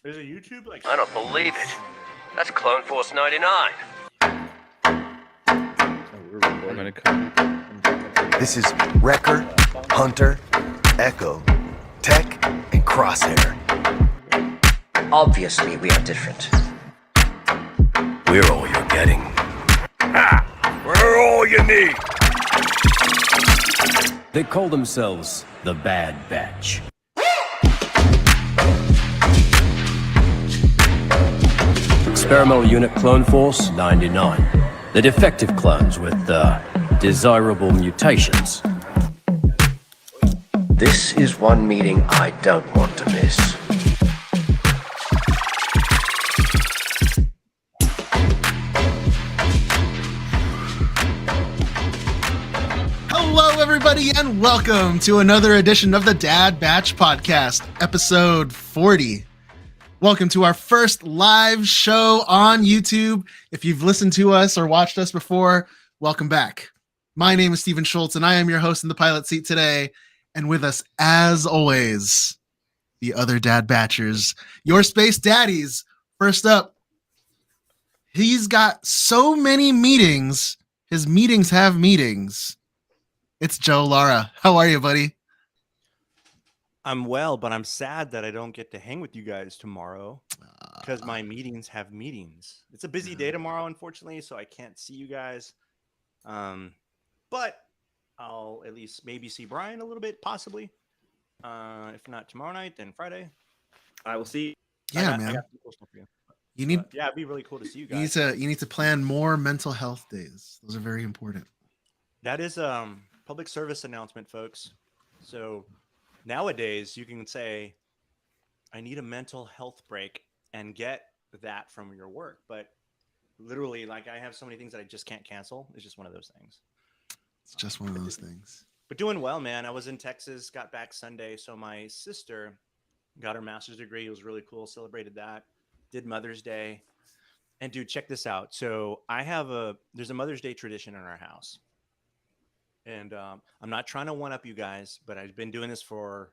There's a YouTube like. I don't believe it. That's Clone Force 99. We're gonna come. This is Wrecker, Hunter, Echo, Tech, and Crosshair. Obviously, we are different. We're all you're getting. We're all you need. They call themselves the Bad Batch. Experimental Unit Clone Force 99. The defective clones with desirable mutations. This is one meeting I don't want to miss. Hello, everybody, and welcome to another edition of the Dad Batch Podcast, episode 40. Welcome to our first live show on YouTube. If you've listened to us or watched us before, welcome back. My name is Steven Schultz, and I am your host in the pilot seat today. And with us, as always, the other Dad Batchers, your space daddies. First up, he's got so many meetings. His meetings have meetings. It's Joe Lara. How are you, buddy? I'm well, but I'm sad that I don't get to hang with you guys tomorrow because my meetings have meetings. It's a busy day tomorrow, unfortunately, so I can't see you guys. But I'll at least maybe see Brian a little bit, possibly. If not tomorrow night, then Friday. I will see. Yeah, I man. got some cool stuff for you. You need Yeah, it'd be really cool to see you you need guys. to plan more mental health days. Those are very important. That is public service announcement, folks. So nowadays you can say, I need a mental health break and get that from your work. But literally, like, I have so many things that I just can't cancel. It's just one of those things. It's just one of those things. But doing well, man. I was in Texas, got back Sunday. So my sister got her master's degree. It was really cool. Celebrated that. Did Mother's Day. And dude, check this out. So there's a Mother's Day tradition in our house. And I'm not trying to one up you guys, but I've been doing this for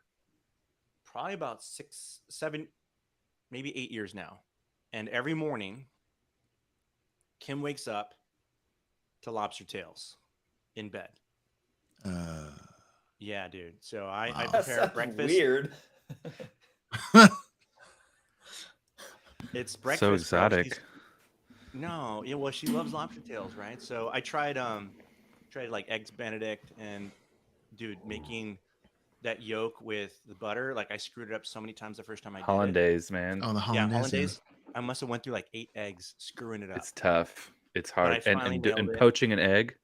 probably about 6, 7, maybe 8 years now. And every morning, Kim wakes up to lobster tails in bed. Yeah, dude. So I prepare breakfast. Weird. It's breakfast. So bro. exotic. No, yeah, well, she loves lobster tails, right? So I tried like eggs Benedict, and dude, making that yolk with the butter, like I screwed it up so many times the first time I did it. Hollandaise, man. Oh, the Yeah, hollandaise. hollandaise. I must have went through like 8 eggs screwing it up. It's tough. It's But I hard. finally And nailed it. poaching an egg,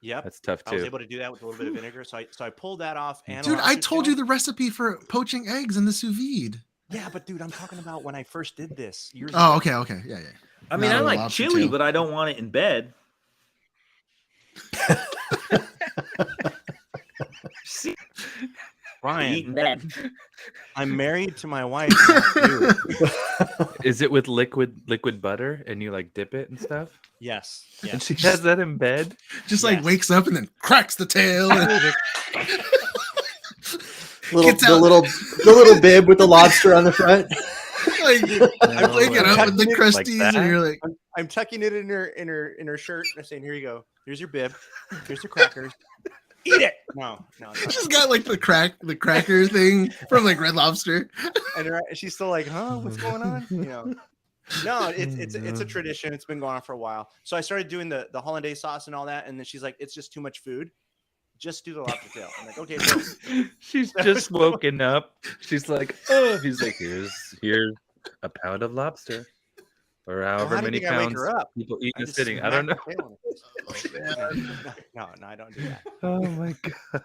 Yep, that's tough I was too. able to do that with a little bit of vinegar. So I pulled that off. And a Dude, I lobster told tail. you the recipe for poaching eggs in the sous vide. Yeah, but dude, I'm talking about when I first did this years Oh, ago. okay. Yeah. I mean, Not I a like lobster chili, tail. but I don't want it in bed. See, Brian, eating that. I'm married to my wife. not you. Is it with liquid butter and you like dip it and stuff? Yes. And Yes. she has that in bed? Just like Yes. wakes up and then cracks the tail. And Gets The out. little bib with the lobster on the front. like, I'm waking up with the Like crusties, that? and you're like, I'm tucking it in her shirt. And I'm saying, "Here you go. Here's your bib. Here's the crackers. Eat it." No. she's got like the cracker thing from like Red Lobster. And she's still like, "Huh? What's going on?" You know. No, it's a tradition. It's been going on for a while. So I started doing the hollandaise sauce and all that, and then she's like, "It's just too much food. Just do the lobster tail." I'm like, "Okay." So She's just woken up. She's like, oh, he's like, here's a pound of lobster. Or however how do you many think I wake pounds her up? people eat I in a just sitting. I don't know. smack the tail on it. No, I don't do that. Oh my god.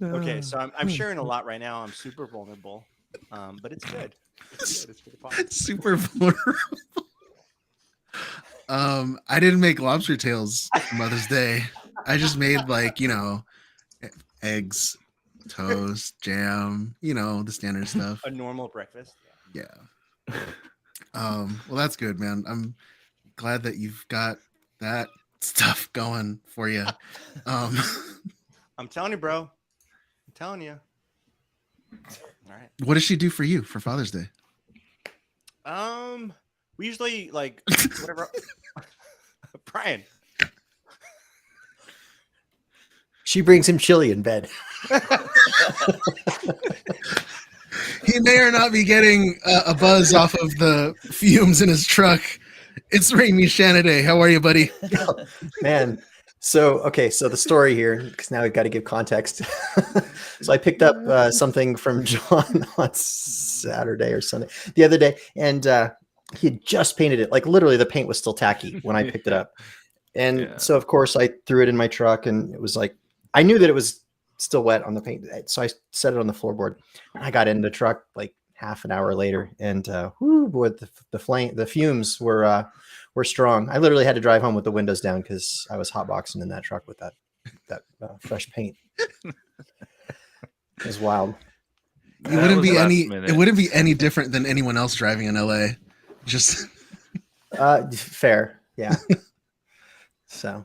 Okay, so I'm sharing a lot right now. I'm super vulnerable, but it's good. It's good. It's for the podcast. Super vulnerable. I didn't make lobster tails for Mother's Day. I just made like, eggs, toast, jam, the standard stuff. A normal breakfast. Yeah. Well, that's good, man. I'm glad that you've got that stuff going for you. I'm telling you, bro. I'm telling you. All right. What does she do for you for Father's Day? We usually like whatever. Brian. She brings him chili in bed. He may or not be getting a buzz off of the fumes in his truck. It's Rami Shanaday. How are you, buddy? Man. So the story here, because now we've got to give context. So I picked up something from John on Saturday or Sunday the other day, and he had just painted it. Like literally the paint was still tacky when I picked it up. And so of course I threw it in my truck, and it was like, I knew that it was still wet on the paint. So I set it on the floorboard. I got in the truck like half an hour later, and whoo, boy, the fumes were strong. I literally had to drive home with the windows down because I was hotboxing in that truck with that fresh paint. It was wild. It wouldn't be any different than anyone else driving in LA. Just fair, yeah. So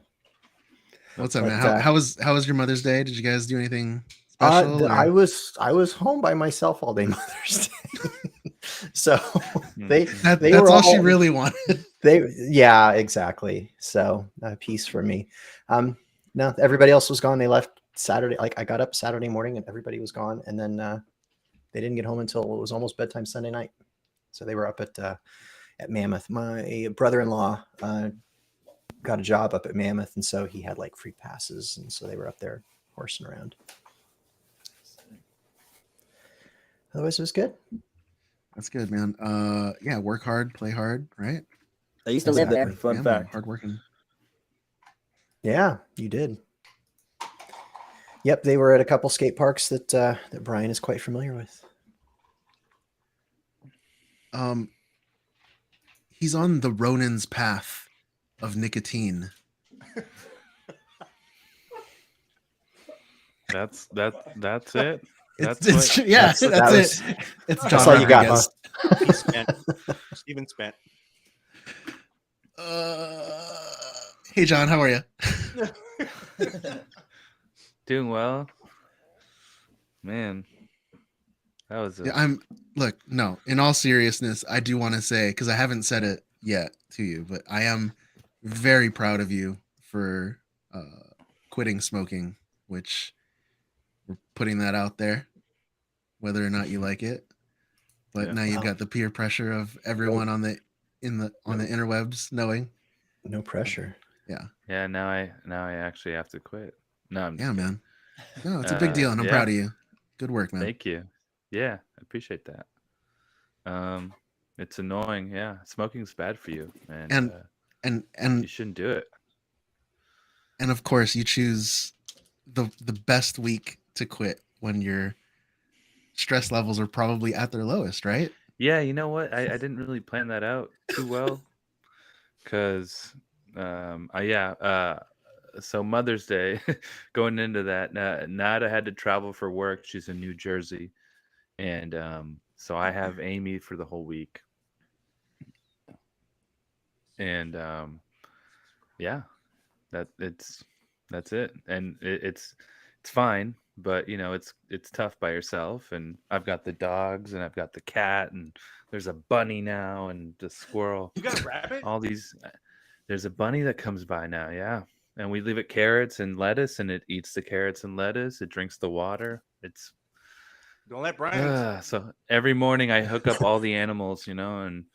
what's up, man? How was your Mother's Day? Did you guys do anything special? I was home by myself all day Mother's Day. So that's all she really wanted. Yeah, exactly. So peace for me. No, everybody else was gone. They left Saturday. Like I got up Saturday morning and everybody was gone, and then they didn't get home until it was almost bedtime Sunday night. So they were up at Mammoth. My brother-in-law got a job up at Mammoth, and so he had like free passes, and so they were up there horsing around. Otherwise, it was good. That's good, man. Yeah, work hard, play hard, right? I used to live there. Fun fact. Hard working. Yeah, you did. Yep, they were at a couple skate parks that Brian is quite familiar with. He's on the Ronin's path of nicotine. That's it. That's it. It's John. That's all you got, huh? He's spent. Steven spent. Hey, John, how are you? Doing well, man. That was look. No, in all seriousness, I do want to say, because I haven't said it yet to you, but I am very proud of you for quitting smoking, which we're putting that out there, whether or not you like it. But now you've got the peer pressure of everyone on the interwebs knowing. No pressure. Yeah. Now I actually have to quit. No, I'm just man. No, it's a big deal, and I'm proud of you. Good work, man. Thank you. Yeah, I appreciate that. It's annoying. Yeah, smoking's bad for you, and you shouldn't do it. And of course, you choose the best week to quit when your stress levels are probably at their lowest, right? Yeah, you know what? I didn't really plan that out too well, because so Mother's Day, going into that, Nada had to travel for work. She's in New Jersey, and so I have Amy for the whole week, and that's it, and it's fine, but it's tough by yourself, and I've got the dogs, and I've got the cat, and there's a bunny now, and the squirrel. You got a rabbit? All these. There's a bunny that comes by now, yeah. And we leave it carrots and lettuce, and it eats the carrots and lettuce. It drinks the water. Don't let Brian. So every morning I hook up all the animals, and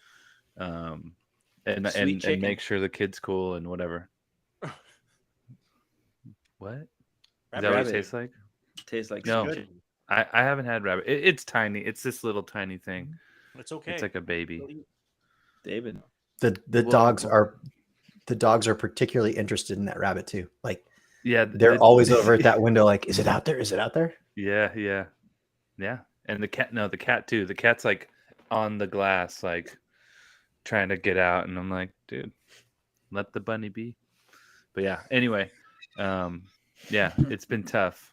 make sure the kid's cool and whatever. What? Is that what it tastes like? Tastes like no. good. I haven't had rabbit. It's tiny. It's this little tiny thing. It's okay. It's like a baby. David. The dogs are particularly interested in that rabbit too. Like, yeah, they're always over at that window. Like, is it out there? Is it out there? Yeah. And the cat too. The cat's like on the glass, like trying to get out. And I'm like, dude, let the bunny be. But yeah, anyway, it's been tough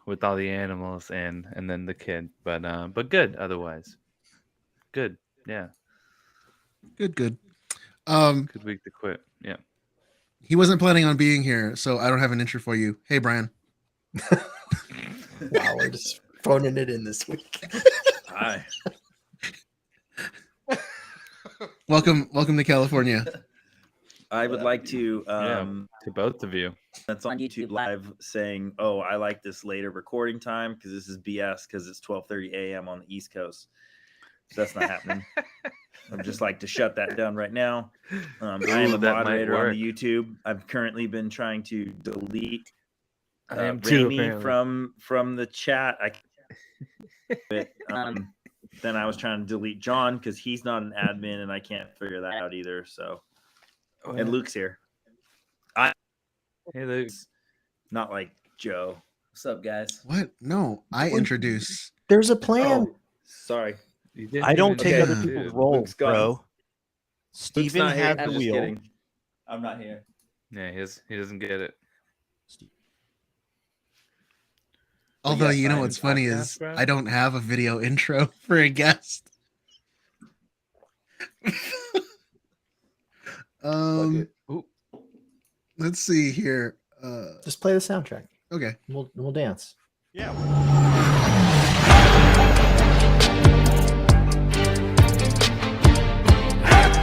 with all the animals and then the kid, but good otherwise. Good. Yeah. Good. Good week to quit. Yeah. He wasn't planning on being here, so I don't have an intro for you. Hey, Brian. Wow, we're just phoning it in this week. Hi. Welcome to California. I would like to to both of you. that's on YouTube live saying, "Oh, I like this later recording time because this is BS because it's 12:30 a.m. on the East Coast." So that's not happening. I'm just like to shut that down right now. I am a that might moderator on work. the YouTube. I've currently been trying to delete I am too, Raimi apparently. from the chat. Then I was trying to delete John because he's not an admin and I can't figure that out either. So, and Luke's here. Hey, Luke. Not like Joe. What's up, guys? What? No, I introduce. There's a plan. Oh, sorry. You didn't I don't even take do other it, people's dude. roles, Luke's gone. bro. Luke's Steven not here. had I'm the just wheel. kidding. I'm not here. Yeah, he doesn't get it. Although yes, you know I am what's funny podcast, is bro. I don't have a video intro for a guest. Ooh. Let's see here. Just play the soundtrack. Okay. We'll dance. Yeah.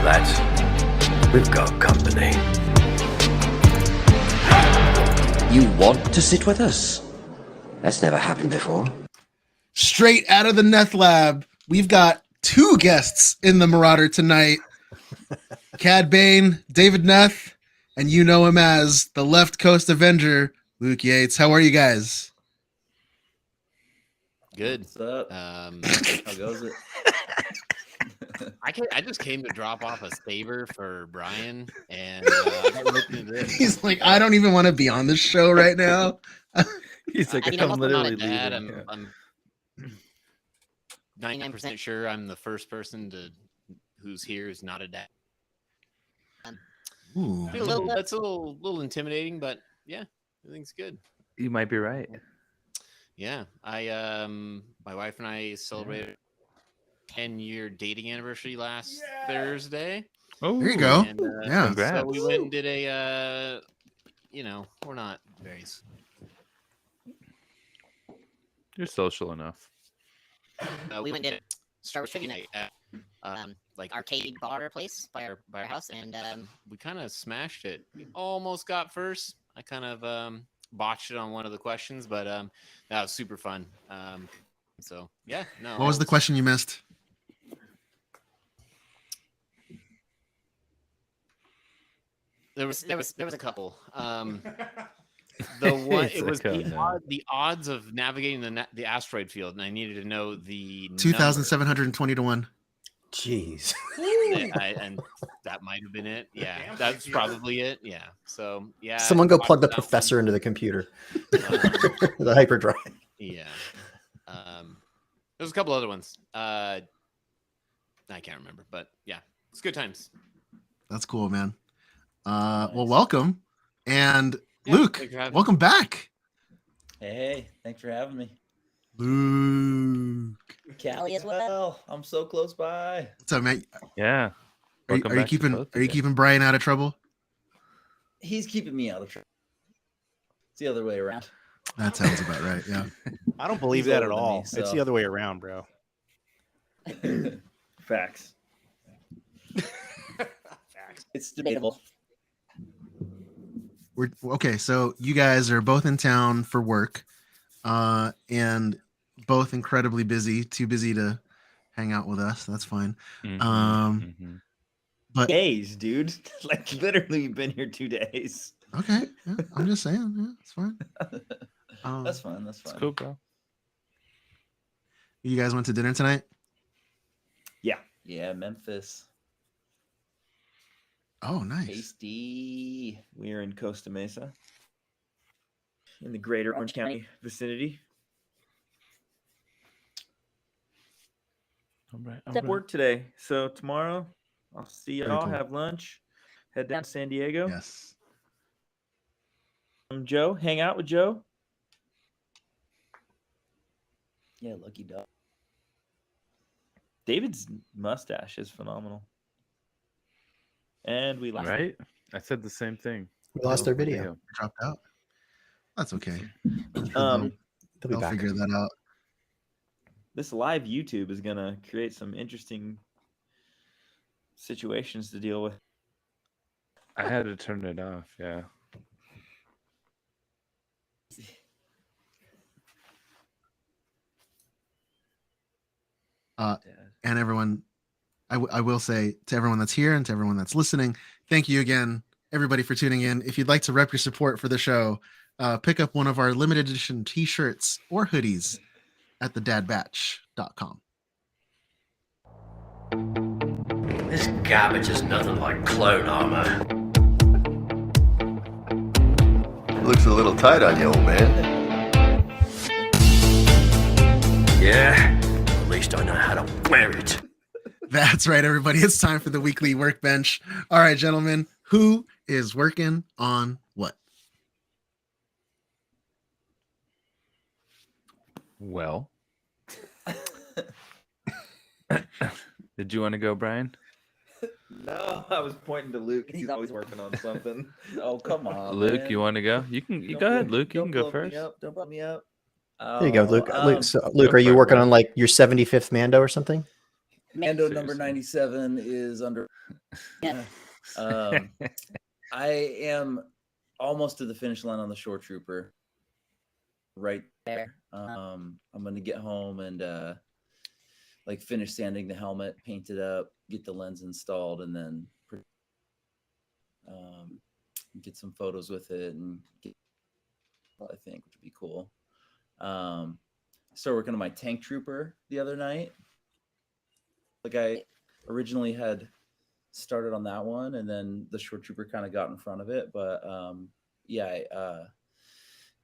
Lads, we've got company. You want to sit with us? That's never happened before. Straight out of the Neth Lab, we've got two guests in the Marauder tonight. Cad Bane, David Neth, and you know him as the Left Coast Avenger, Luke Yates. How are you guys? Good. What's up? How goes it? I just came to drop off a saber for Brian, and I got roped into this. He's like, I don't even want to be on this show right now. He's like, I'm I'm also not literally a dad. leaving. Yeah. I'm 99% sure I'm the first person who's here who's not a dad. Ooh. That's a little intimidating, but yeah, everything's good. You might be right. Yeah, my wife and I celebrated 10-year dating anniversary last Thursday. Oh, There you go. And, Yeah. Congrats. So we went and did a, we're not very. You're social enough. We went and did Star Wars trivia night at like arcade bar place by our house, and we kind of smashed it. We almost got first. I kind of botched it on one of the questions, but that was super fun. So yeah, no. What was the question you missed? There was a couple. The one it was the odds of navigating the asteroid field, and I needed to know the 2,720 to 1. Jeez. and that might have been it. Yeah, that's probably it. Yeah. So yeah. Someone go plug the that professor into the computer. one. The hyperdrive. Yeah. There's a couple other ones. I can't remember, but yeah, it's good times. That's cool, man. Well, welcome. And Yeah, Luke, thanks for having me. welcome back. Hey, thanks for having me. Luke. Callie as well. I'm so close by. What's up, man? Yeah. Are you Welcome back to keeping both are you of keeping Brian out of trouble? He's keeping me out of trouble. It's the other way around. That sounds about right. Yeah. I don't believe He's that at older than all. me, It's so- the other way around, bro. Facts. It's debatable. We're okay. So you guys are both in town for work, and both incredibly busy. Too busy to hang out with us. That's fine. Mhm, Um, mhm. But Days, dude. Like literally, we've been here 2 days. okay, yeah, I'm just saying. Yeah, it's fine. That's fine. That's It's fine. cool, bro. You guys went to dinner tonight? Yeah, Memphis. Oh, nice. Tasty. We're in Costa Mesa, in the greater Orange County vicinity. All right. At work today, so tomorrow I'll see Very y'all. cool. Have lunch. Head down to San Diego. Yes. Joe, hang out with Joe. Yeah, lucky dog. David's mustache is phenomenal. And we lost. Right? I said the same thing. We lost our video. Video. Dropped out. That's okay. Um, They'll be I'll back. figure that out. this live YouTube is gonna create some interesting situations to deal with. I had to turn it off. Yeah. And everyone, I will say to everyone that's here and to everyone that's listening, thank you again, everybody, for tuning in. If you'd like to rep your support for the show, pick up one of our limited edition t-shirts or hoodies at thedadbatch.com. This garbage is nothing like clone armor. Looks a little tight on you, old man. Yeah, at least I know how to wear it. That's right, everybody. It's time for the weekly workbench. All right, gentlemen, who is working on what? Well, did you want to go, Brian? No, I was pointing to Luke. He's always working on something. Oh, come on, Luke, man. you want to go? You can. You Don't go ahead, blow- Luke. You can don't go blow me first. up. Don't put me up. There you go, Luke. Luke, Go are you for it, working bro. on like your 75th Mando or something? Mando number Seriously. 97 is under. I am almost to the finish line on the Shore Trooper. Right there. I'm gonna get home and like finish sanding the helmet, paint it up, get the lens installed, and then get some photos with it and get. I think which would be cool. Started working on my Tank Trooper the other night. Like I originally had started on that one, and then the Shore Trooper kind of got in front of it. But yeah, I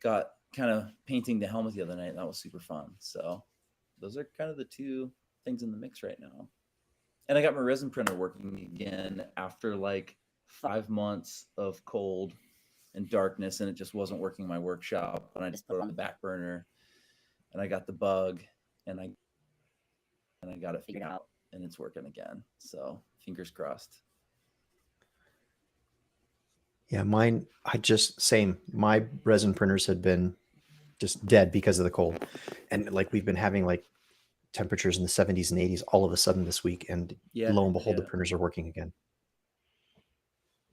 got kind of painting the helmet the other night, and that was super fun. So those are kind of the two things in the mix right now. And I got my resin printer working again after like 5 months of cold and darkness, and it just wasn't working in my workshop. And I just put it on the back burner, and I got the bug, and I got it figured out, and it's working again. So fingers crossed. Yeah, mine, same. My resin printers had been just dead because of the cold. And like we've been having like temperatures in the 70s and 80s all of a sudden this week. And lo and behold, the printers are working again.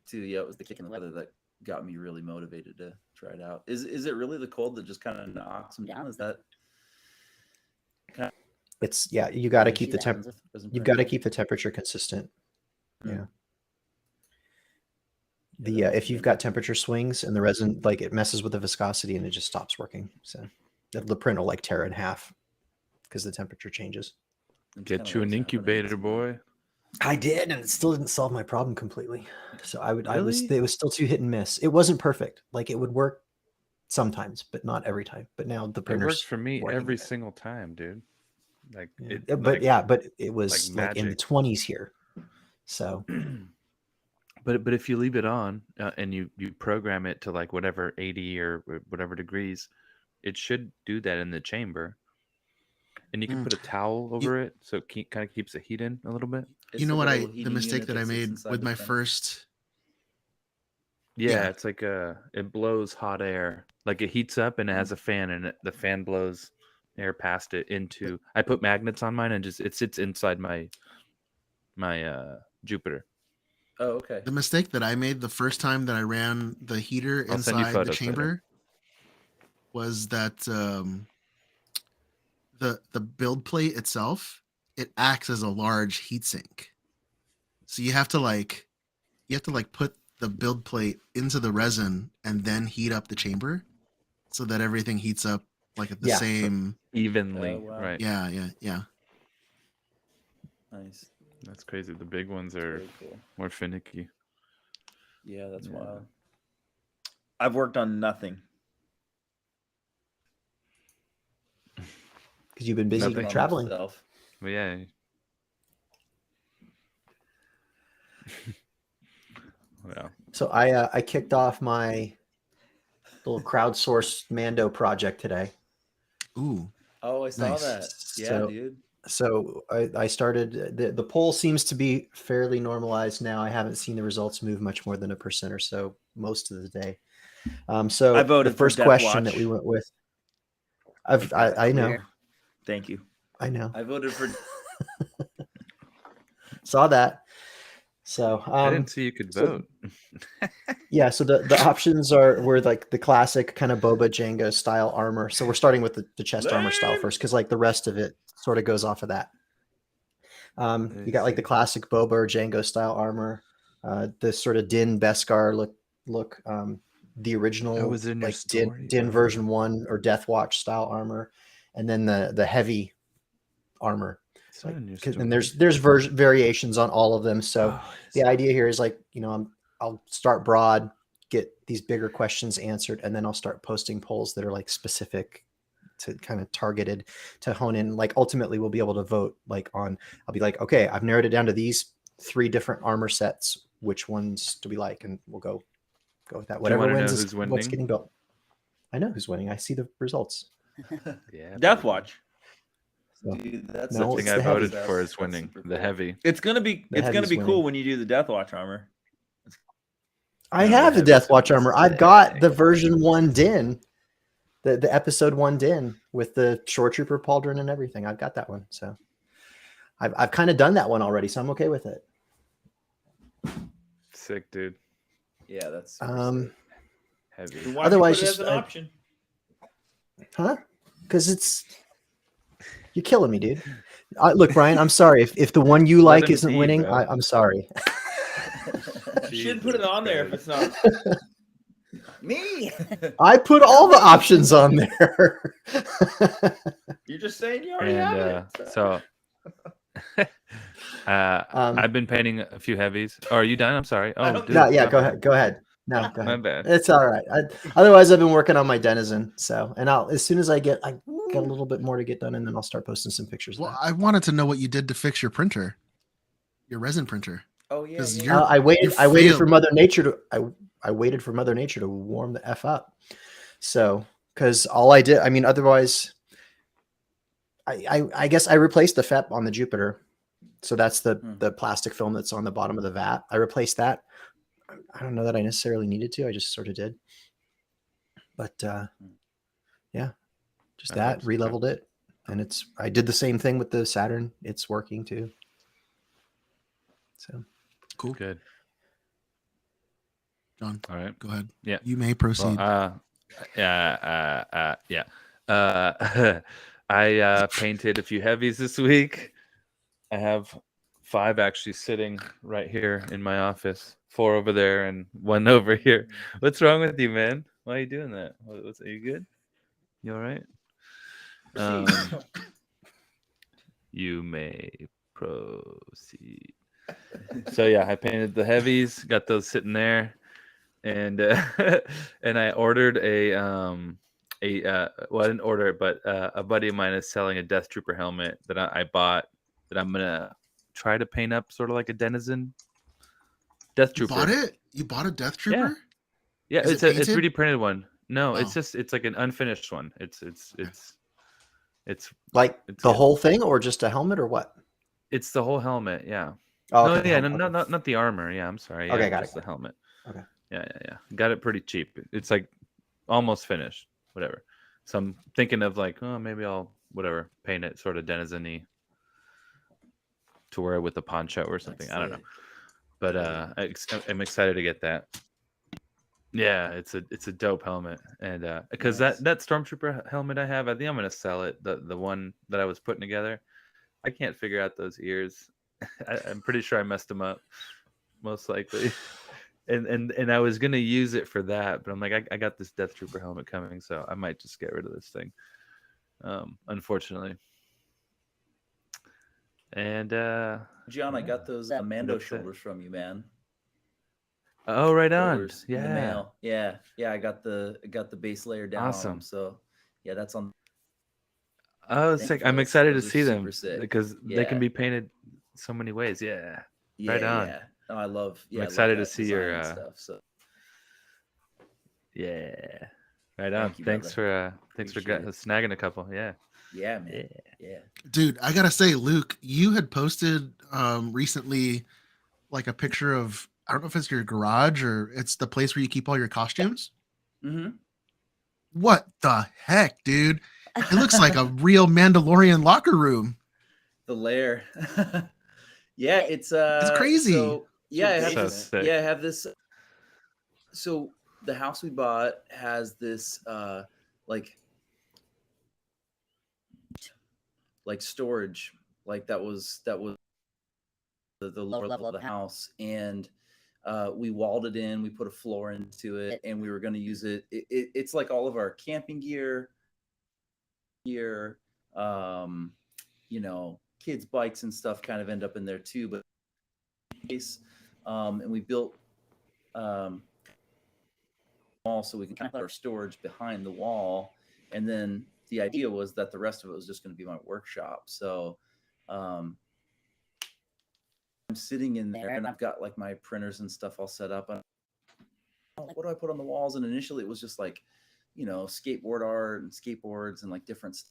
Too, yeah, it was the kick in the weather that got me really motivated to try it out. Is it really the cold that just kind of knocks them down? Is that It's you got to keep the temp. Resin You've got to printer? keep the temperature consistent. Mm. Yeah. If you've got temperature swings and the resin, like it messes with the viscosity and it just stops working. So the print will like tear in half because the temperature changes. Get you an incubator, boy. I did, and it still didn't solve my problem completely. So it was Really? still too hit and miss. It wasn't perfect. Like it would work sometimes, but not every time. But now the It printers worked for me working every again. single time, dude. Like, Yeah. it, but like, but it was like like in the magic. 20s here. So But if you leave it on and you program it to like whatever 80 or whatever degrees, it should do that in the chamber. And you can put a towel over it so it kind of keeps the heat in a little bit. You know what the mistake that I made with my first. Yeah, it's like it blows hot air. Like it heats up and it has a fan, and the fan blows air past it into. I put magnets on mine and it sits inside my Jupiter. Oh, okay. The mistake that I made the first time that I ran the heater I'll send you inside the photos later. chamber was that the build plate itself, it acts as a large heat sink. So you have to put the build plate into the resin and then heat up the chamber so that everything heats up like at the same evenly. Oh, wow. Right. Yeah. Nice. That's crazy. The big ones are Very cool. more finicky. Yeah, that's wild. I've worked on nothing. because you've been busy Nothing. traveling. But yeah. Well, So I kicked off my little crowdsourced Mando project today. Ooh. Oh, I saw Nice. that. Yeah, So- dude. So I started the poll seems to be fairly normalized now. I haven't seen the results move much more than 1% or so most of the day. So I voted the for first Death question Watch. that we went with. I know. Thank you. I know. I voted for. Saw that. So I didn't see you could vote. yeah, so the options were like the classic kind of Boba Jango style armor. So we're starting with the chest armor style first, because like the rest of it sort of goes off of that. You got like the classic Boba or Jango style armor, the sort of Din Beskar look, the original That was in your like story. Din version 1 or Death Watch style armor, and then the heavy armor. It's not in your And story. there's variations on all of them. So the idea here is like, I'll start broad, get these bigger questions answered, and then I'll start posting polls that are like specific to kind of targeted to hone in. Like ultimately we'll be able to vote I'll be like, okay, I've narrowed it down to these 3 different armor sets. Which ones do we like? And we'll go with that. Whatever wanna know wins is who's what's winning? getting built. I know who's winning. I see the results. Yeah, Death Watch. So, Dude, that's no, the it's thing I the heavy. voted for is winning. The heavy. It's gonna be The gonna heavy's be cool winning. when you do the Death Watch armor. I No, have the the Death heavy's Watch gonna be armor. I've got the sick. version 1 Din, the episode 1 Din with the Shore Trooper pauldron and everything. I've got that one. So I've kind of done that one already, so I'm okay with it. Sick, dude. Yeah, that's Heavy. Otherwise, put it just as an option. Huh? Because you're killing me, dude. Look, Brian, I'm sorry if the one you like him isn't be, winning. bro. I'm sorry. You should put it on there if it's not. Me. I put all the options on there. You're just saying you already And have it. so I've been painting a few heavies. Oh, are you done? I'm sorry. Oh, don't- dude, No, yeah, my go bad. ahead. Go ahead. No, go My ahead. bad. It's all right. Otherwise, I've been working on my Denizen. So, and as soon as I get a little bit more to get done, and then I'll start posting some pictures. of Well, that. I wanted to know what you did to fix your printer, your resin printer. Oh yeah. 'Cause yeah. you're- I waited. you I waited for failed. Mother Nature to. I waited for Mother Nature to warm the f up. So, because all I did, I mean, otherwise, I guess I replaced the FEP on the Jupiter. So that's the plastic film that's on the bottom of the vat. I replaced that. I don't know that I necessarily needed to. I just sort of did. But yeah, just that re-leveled it, and I did the same thing with the Saturn. It's working too. So Cool. Good. John, All right. go ahead. Yeah. You may proceed. Well, yeah. I painted a few heavies this week. I have 5 actually sitting right here in my office. 4 over there and 1 over here. What's wrong with you, man? Why are you doing that? Are you good? You all right? You may proceed. So yeah, I painted the heavies, got those sitting there, and and I ordered well, I didn't order it, but a buddy of mine is selling a Death Trooper helmet that I bought that I'm gonna try to paint up sort of like a Denizen Death You Trooper. bought it? You bought a Death Trooper? Yeah, Is it's it a 3D painted? printed one. No, Oh. it's like an unfinished one. It's like It's the good. whole thing, or just a helmet, or what? it's the whole helmet. Yeah. Oh, No, okay, the yeah, helmet. no, not the armor. Yeah, I'm sorry. Yeah, Okay, got it, just the helmet. Okay. Yeah. Got it pretty cheap. It's like almost finished. Whatever. So I'm thinking of like, oh, maybe I'll paint it sort of denizen-y to wear with a poncho or something. I don't know. But I'm excited to get that. Yeah, it's a dope helmet, and because that Stormtrooper helmet I have, I think I'm gonna sell it. The one that I was putting together, I can't figure out those ears. I'm pretty sure I messed them up, most likely. And I was gonna use it for that, but I'm like, I got this Death Trooper helmet coming, so I might just get rid of this thing. Unfortunately. And John, I got those Mando That's it. shoulders from you, man. Oh, right on. Shoulders in the Yeah. mail. Yeah. I got the base layer down. On Awesome. them, so yeah, that's on. Oh, Thank sick. you. I'm Those- excited to those are see them super sick. because they Yeah. can be painted so many ways. Yeah. Yeah, Right on. Yeah. No, I love. Yeah, I love excited to that see design your, and stuff. So Yeah. Right on. Thank you, Thanks brother. for Appreciate it. snagging a couple. Yeah. yeah, man. Yeah. Dude, I gotta say, Luke, you had posted recently like a picture of, I don't know if it's your garage or it's the place where you keep all your costumes. Mm-hmm. What the heck, dude? It looks like a real Mandalorian locker room. The lair. Yeah, it's crazy. So Yeah, I have So this. sick. Yeah, I have this. So the house we bought has this like storage, like that was the lower level of the house, and we walled it in. We put a floor into it, and we were going to use it. It's like all of our camping gear, you know, kids' bikes and stuff kind of end up in there too. But and we built wall so we can kind of put our storage behind the wall, and then the idea was that the rest of it was just going to be my workshop. So I'm sitting in there and I've got like my printers and stuff all set up. And I'm like, what do I put on the walls? And initially it was just like, you know, skateboard art and skateboards and like different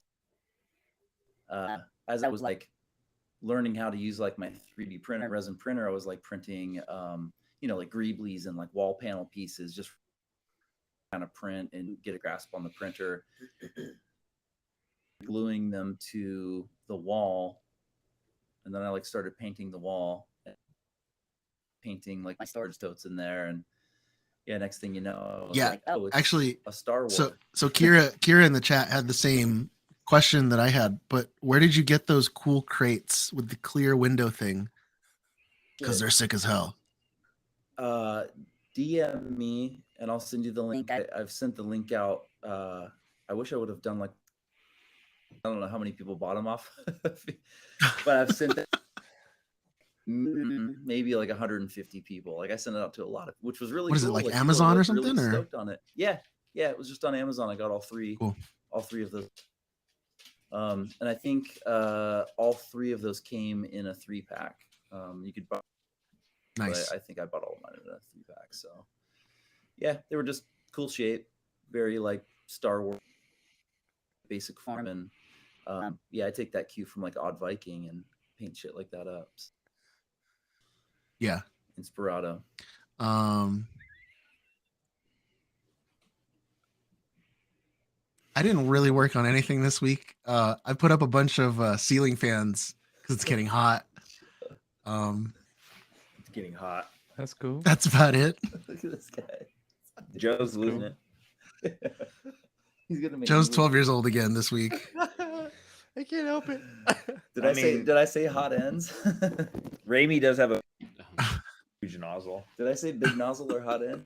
as I was like learning how to use like my 3D printer, resin printer, I was like printing you know, like greeblies and like wall panel pieces, just kind of print and get a grasp on the printer, gluing them to the wall. And then I like started painting the wall, painting like my storage totes in there. And yeah, next thing you know, I was like, oh, it's actually a Star Wars. So Kira in the chat had the same question that I had, but where did you get those cool crates with the clear window thing? Because they're sick as hell. DM me and I'll send you the link. I've sent the link out. I wish I would have done like, I don't know how many people bought them off, but I've sent that maybe like 150 people. Like I sent it out to a lot of, which was really What is cool. it, like people Amazon were or something, really or? stoked on it. Yeah, it was just on Amazon. I got all three. Cool. All three of those. And I think all three of those came in a 3-pack. You could buy. Nice. I think I bought all of mine in a 3-pack. So yeah, they were just cool shape, very like Star Wars basic form. And yeah, I take that cue from like Odd Viking and paint shit like that up. Yeah. Inspirato. I didn't really work on anything this week. I put up a bunch of ceiling fans because it's getting hot. It's getting hot. That's cool. That's about it. Look at this guy. Joe's losing it. He's gonna make Joe's me 12 lose. years old again this week. I can't help it. Did I say hot ends? Raimi does have a huge nozzle. Did I say big nozzle or hot end?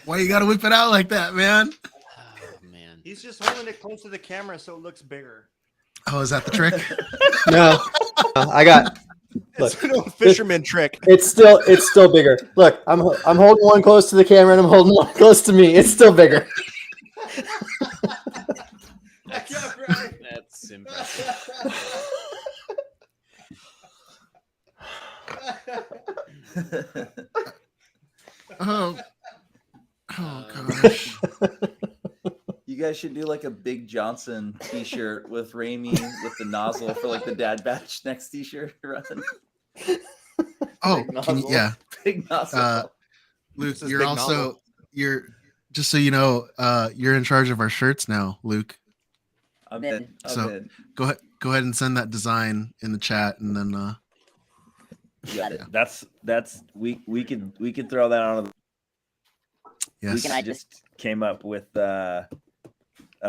Why you gotta whip it out like that, man? Oh man. He's just holding it close to the camera so it looks bigger. Oh, is that the trick? No, I got. It's Look, an old fisherman trick. it's still bigger. Look, I'm holding one close to the camera and I'm holding one close to me. It's still bigger. That's impressive. Oh gosh. You guys should do like a Big Johnson t-shirt with Raimi with the nozzle for like the Dad Batch next t-shirt run. Oh, Big can you, nozzle. yeah. Big nozzle. Luke, This is you're big also novel. you're just so you know, you're in charge of our shirts now, Luke. I'm in. So- Go ahead and send that design in the chat, and then Got it. That's we could throw that on. yes. We just came up with a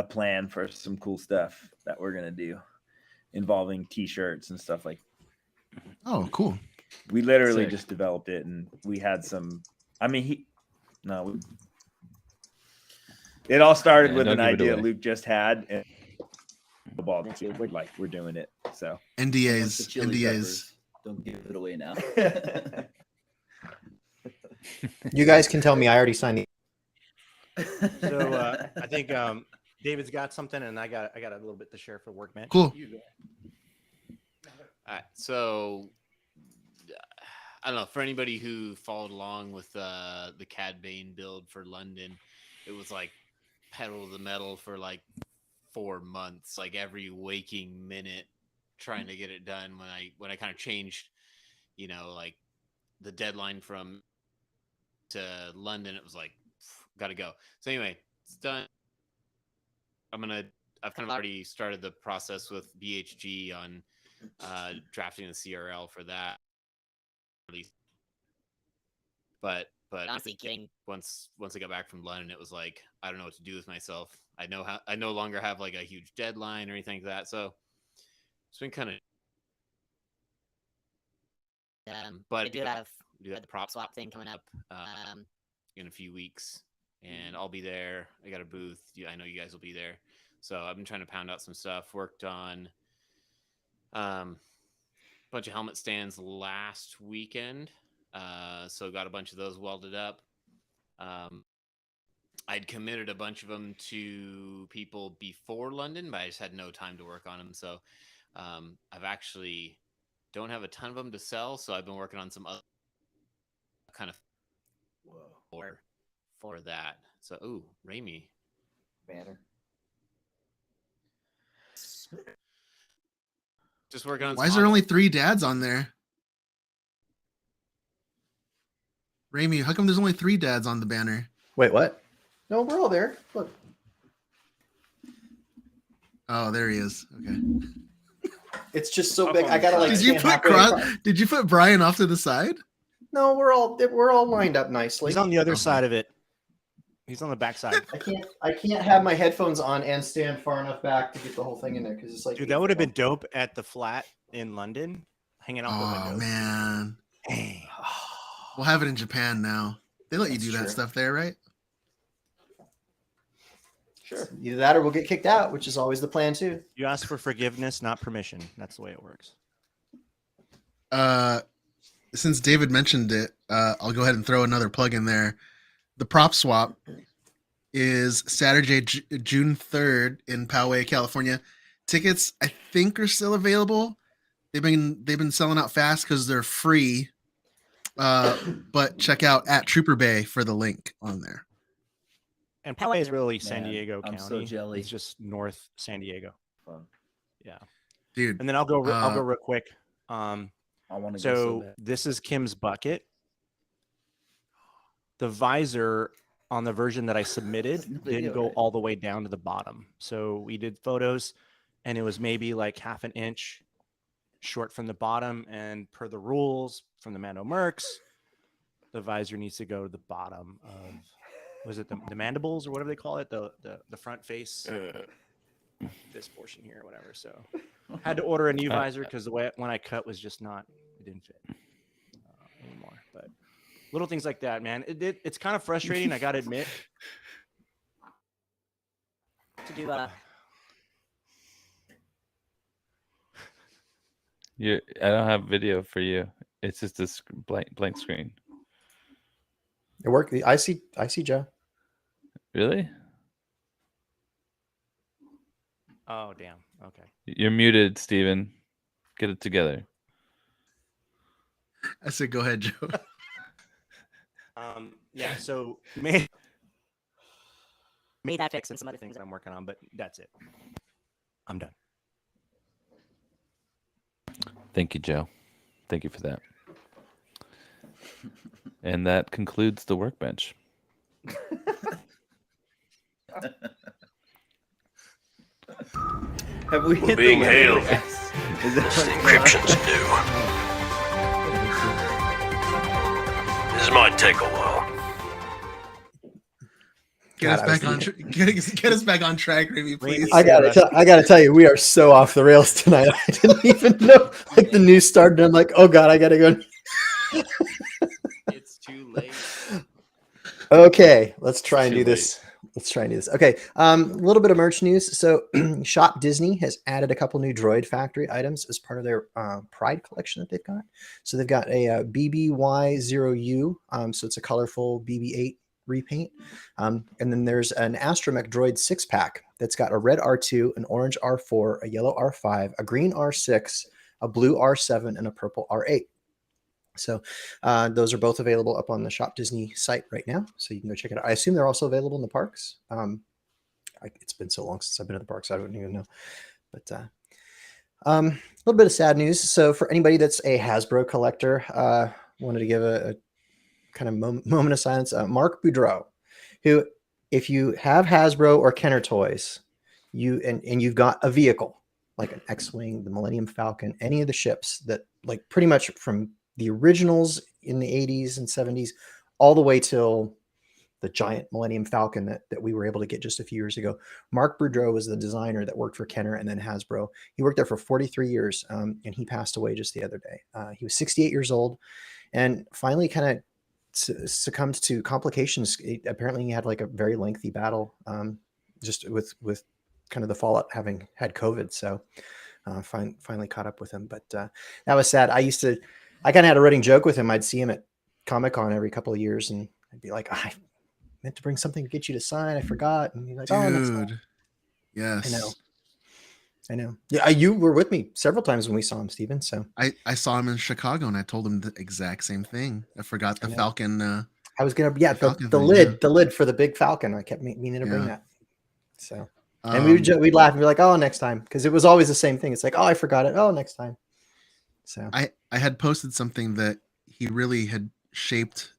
plan for some cool stuff that we're gonna do, involving T-shirts and stuff like. Oh, cool. We literally Sick. just developed it, and we had some. I mean, it all started Yeah, with don't an give it idea away. Luke just had, and the ball. We're doing it. So Like the NDAs. chili NDAs. peppers. Don't give it away now. You guys can tell me I already signed the. So I think David's got something, and I got a little bit to share for work, man. Cool. You go. All right, so I don't know, for anybody who followed along with the Cad Bane build for London, it was like pedal to the metal for like 4 months, like every waking minute trying to get it done. When I kind of changed, you know, like the deadline from to London, it was like gotta go. So anyway, it's done. I've kind of already started the process with BHG on drafting the CRL for that. But honestly, once I got back from London, it was like I don't know what to do with myself. I no longer have like a huge deadline or anything like that. So it's been kind of. But I do have the prop swap thing coming up in a few weeks, and I'll be there. I got a booth. I know you guys will be there. So I've been trying to pound out some stuff. Worked on a bunch of helmet stands last weekend. So got a bunch of those welded up. I'd committed a bunch of them to people before London, but I just had no time to work on them. So I've actually don't have a ton of them to sell. So I've been working on some other kind of for that. So, ooh, Raimi. Banner. Just working on. Why is there only 3 dads on there? Raimi, how come there's only 3 dads on the banner? Wait, what? No, we're all there. Look. Oh, there he is. Okay. It's just so big. I gotta like. Did you put Brian off to the side? No, we're all lined up nicely. He's on the other side of it. He's on the back side. I can't have my headphones on and stand far enough back to get the whole thing in there because it's like. Dude, that would have been dope at the flat in London, hanging out the window. Oh man. We'll have it in Japan now. They let you do that stuff there, right? Sure. Either that or we'll get kicked out, which is always the plan too. You ask for forgiveness, not permission. That's the way it works. Since David mentioned it, I'll go ahead and throw another plug in there. The prop swap is Saturday, June 3rd in Poway, California. Tickets, I think, are still available. They've been selling out fast because they're free. But check out at Trooper Bay for the link on there. And Poway is really San Diego I'm County. so jelly. It's just north San Diego. Fun. Yeah, dude. And then I'll go real quick. I want to. So this is Kim's bucket. The visor on the version that I submitted didn't go all the way down to the bottom. So we did photos, and it was maybe like half an inch short from the bottom. And per the rules from the Mando Mercs, the visor needs to go to the bottom of, was it the mandibles or whatever they call it, the front face, this portion here, or whatever. So had to order a new visor because the way when I cut was just not, it didn't fit anymore. But little things like that, man. It's kind of frustrating. I gotta admit. To do I don't have video for you. It's just a blank screen. It worked. I see Joe. Really? Oh damn. Okay. You're muted, Steven. Get it together. I said, go ahead, Joe. Yeah. So made that fix and some other things that I'm working on, but that's it. I'm done. Thank you, Joe. Thank you for that. And that concludes the workbench. Have we hit being the hailed. Is that The encryption's new. This might take a while. Get us back on track, Remy, please. I gotta tell you, we are so off the rails tonight. I didn't even know like the news started. I'm like, oh god, I gotta go. It's too late. Okay, let's try and do this. Okay, a little bit of merch news. So, Shop Disney has added a couple new Droid Factory items as part of their Pride collection that they've got. So they've got a BBY0U. So it's a colorful BB-8 repaint. And then there's an Astromech Droid 6-pack that's got a red R2, an orange R4, a yellow R5, a green R6, a blue R7, and a purple R8. So those are both available up on the Shop Disney site right now. So you can go check it out. I assume they're also available in the parks. It's been so long since I've been to the parks, I don't even know. But a little bit of sad news. So for anybody that's a Hasbro collector, wanted to give a kind of moment of silence. Mark Boudreau. who, if you have Hasbro or Kenner toys, and you've got a vehicle like an X-wing, the Millennium Falcon, any of the ships that like pretty much from the originals in the 80s and 70s all the way till the giant Millennium Falcon that we were able to get just a few years ago. Mark Boudreau was the designer that worked for Kenner and then Hasbro. He worked there for 43 years, and he passed away just the other day. He was 68 years old and finally kind of succumbed to complications. Apparently he had like a very lengthy battle just with kind of the fallout having had COVID. So finally caught up with him, but that was sad. I kind of had a running joke with him. I'd see him at Comic-Con every couple of years and I'd be like, I meant to bring something to get you to sign. I forgot. And he's like, oh, next time. Yes. I know. Yeah. You were with me several times when we saw him, Steven. So I saw him in Chicago and I told him the exact same thing. I forgot the Falcon. I was going to, the lid for the big Falcon. I kept meaning to bring that. So, and we'd laugh and be like, oh, next time. Because it was always the same thing. It's like, oh, I forgot it. Oh, next time. So I had posted something that he really had shaped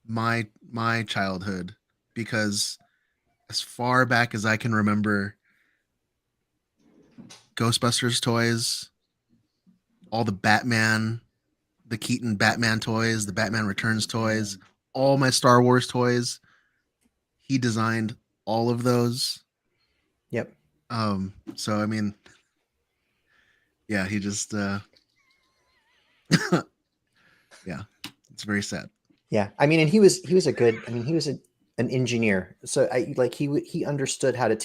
my childhood, because as far back as I can remember, Ghostbusters toys, all the Batman, the Keaton Batman toys, the Batman Returns toys, all my Star Wars toys, he designed all of those. Yep. So I mean, yeah, he just yeah, it's very sad. Yeah, I mean, and he was a good. I mean, he was an engineer, so he understood how to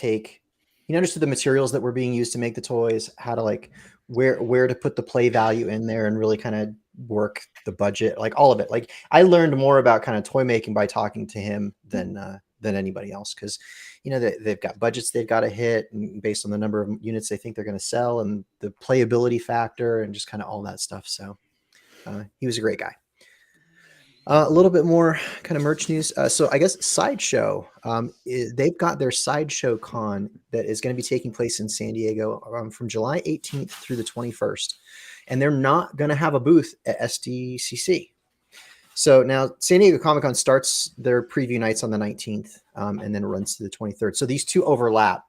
he understood the materials that were being used to make the toys, how to like where to put the play value in there, and really kind of work the budget, like all of it. Like I learned more about kind of toy making by talking to him than anybody else, because they've got budgets they've got to hit, and based on the number of units they think they're going to sell, and the playability factor, and just kind of all that stuff. So he was a great guy. A little bit more kind of merch news. So I guess Sideshow, they've got their Sideshow Con that is going to be taking place in San Diego from July 18th through the 21st. And they're not going to have a booth at SDCC. So now San Diego Comic-Con starts their preview nights on the 19th and then runs to the 23rd. So these two overlap.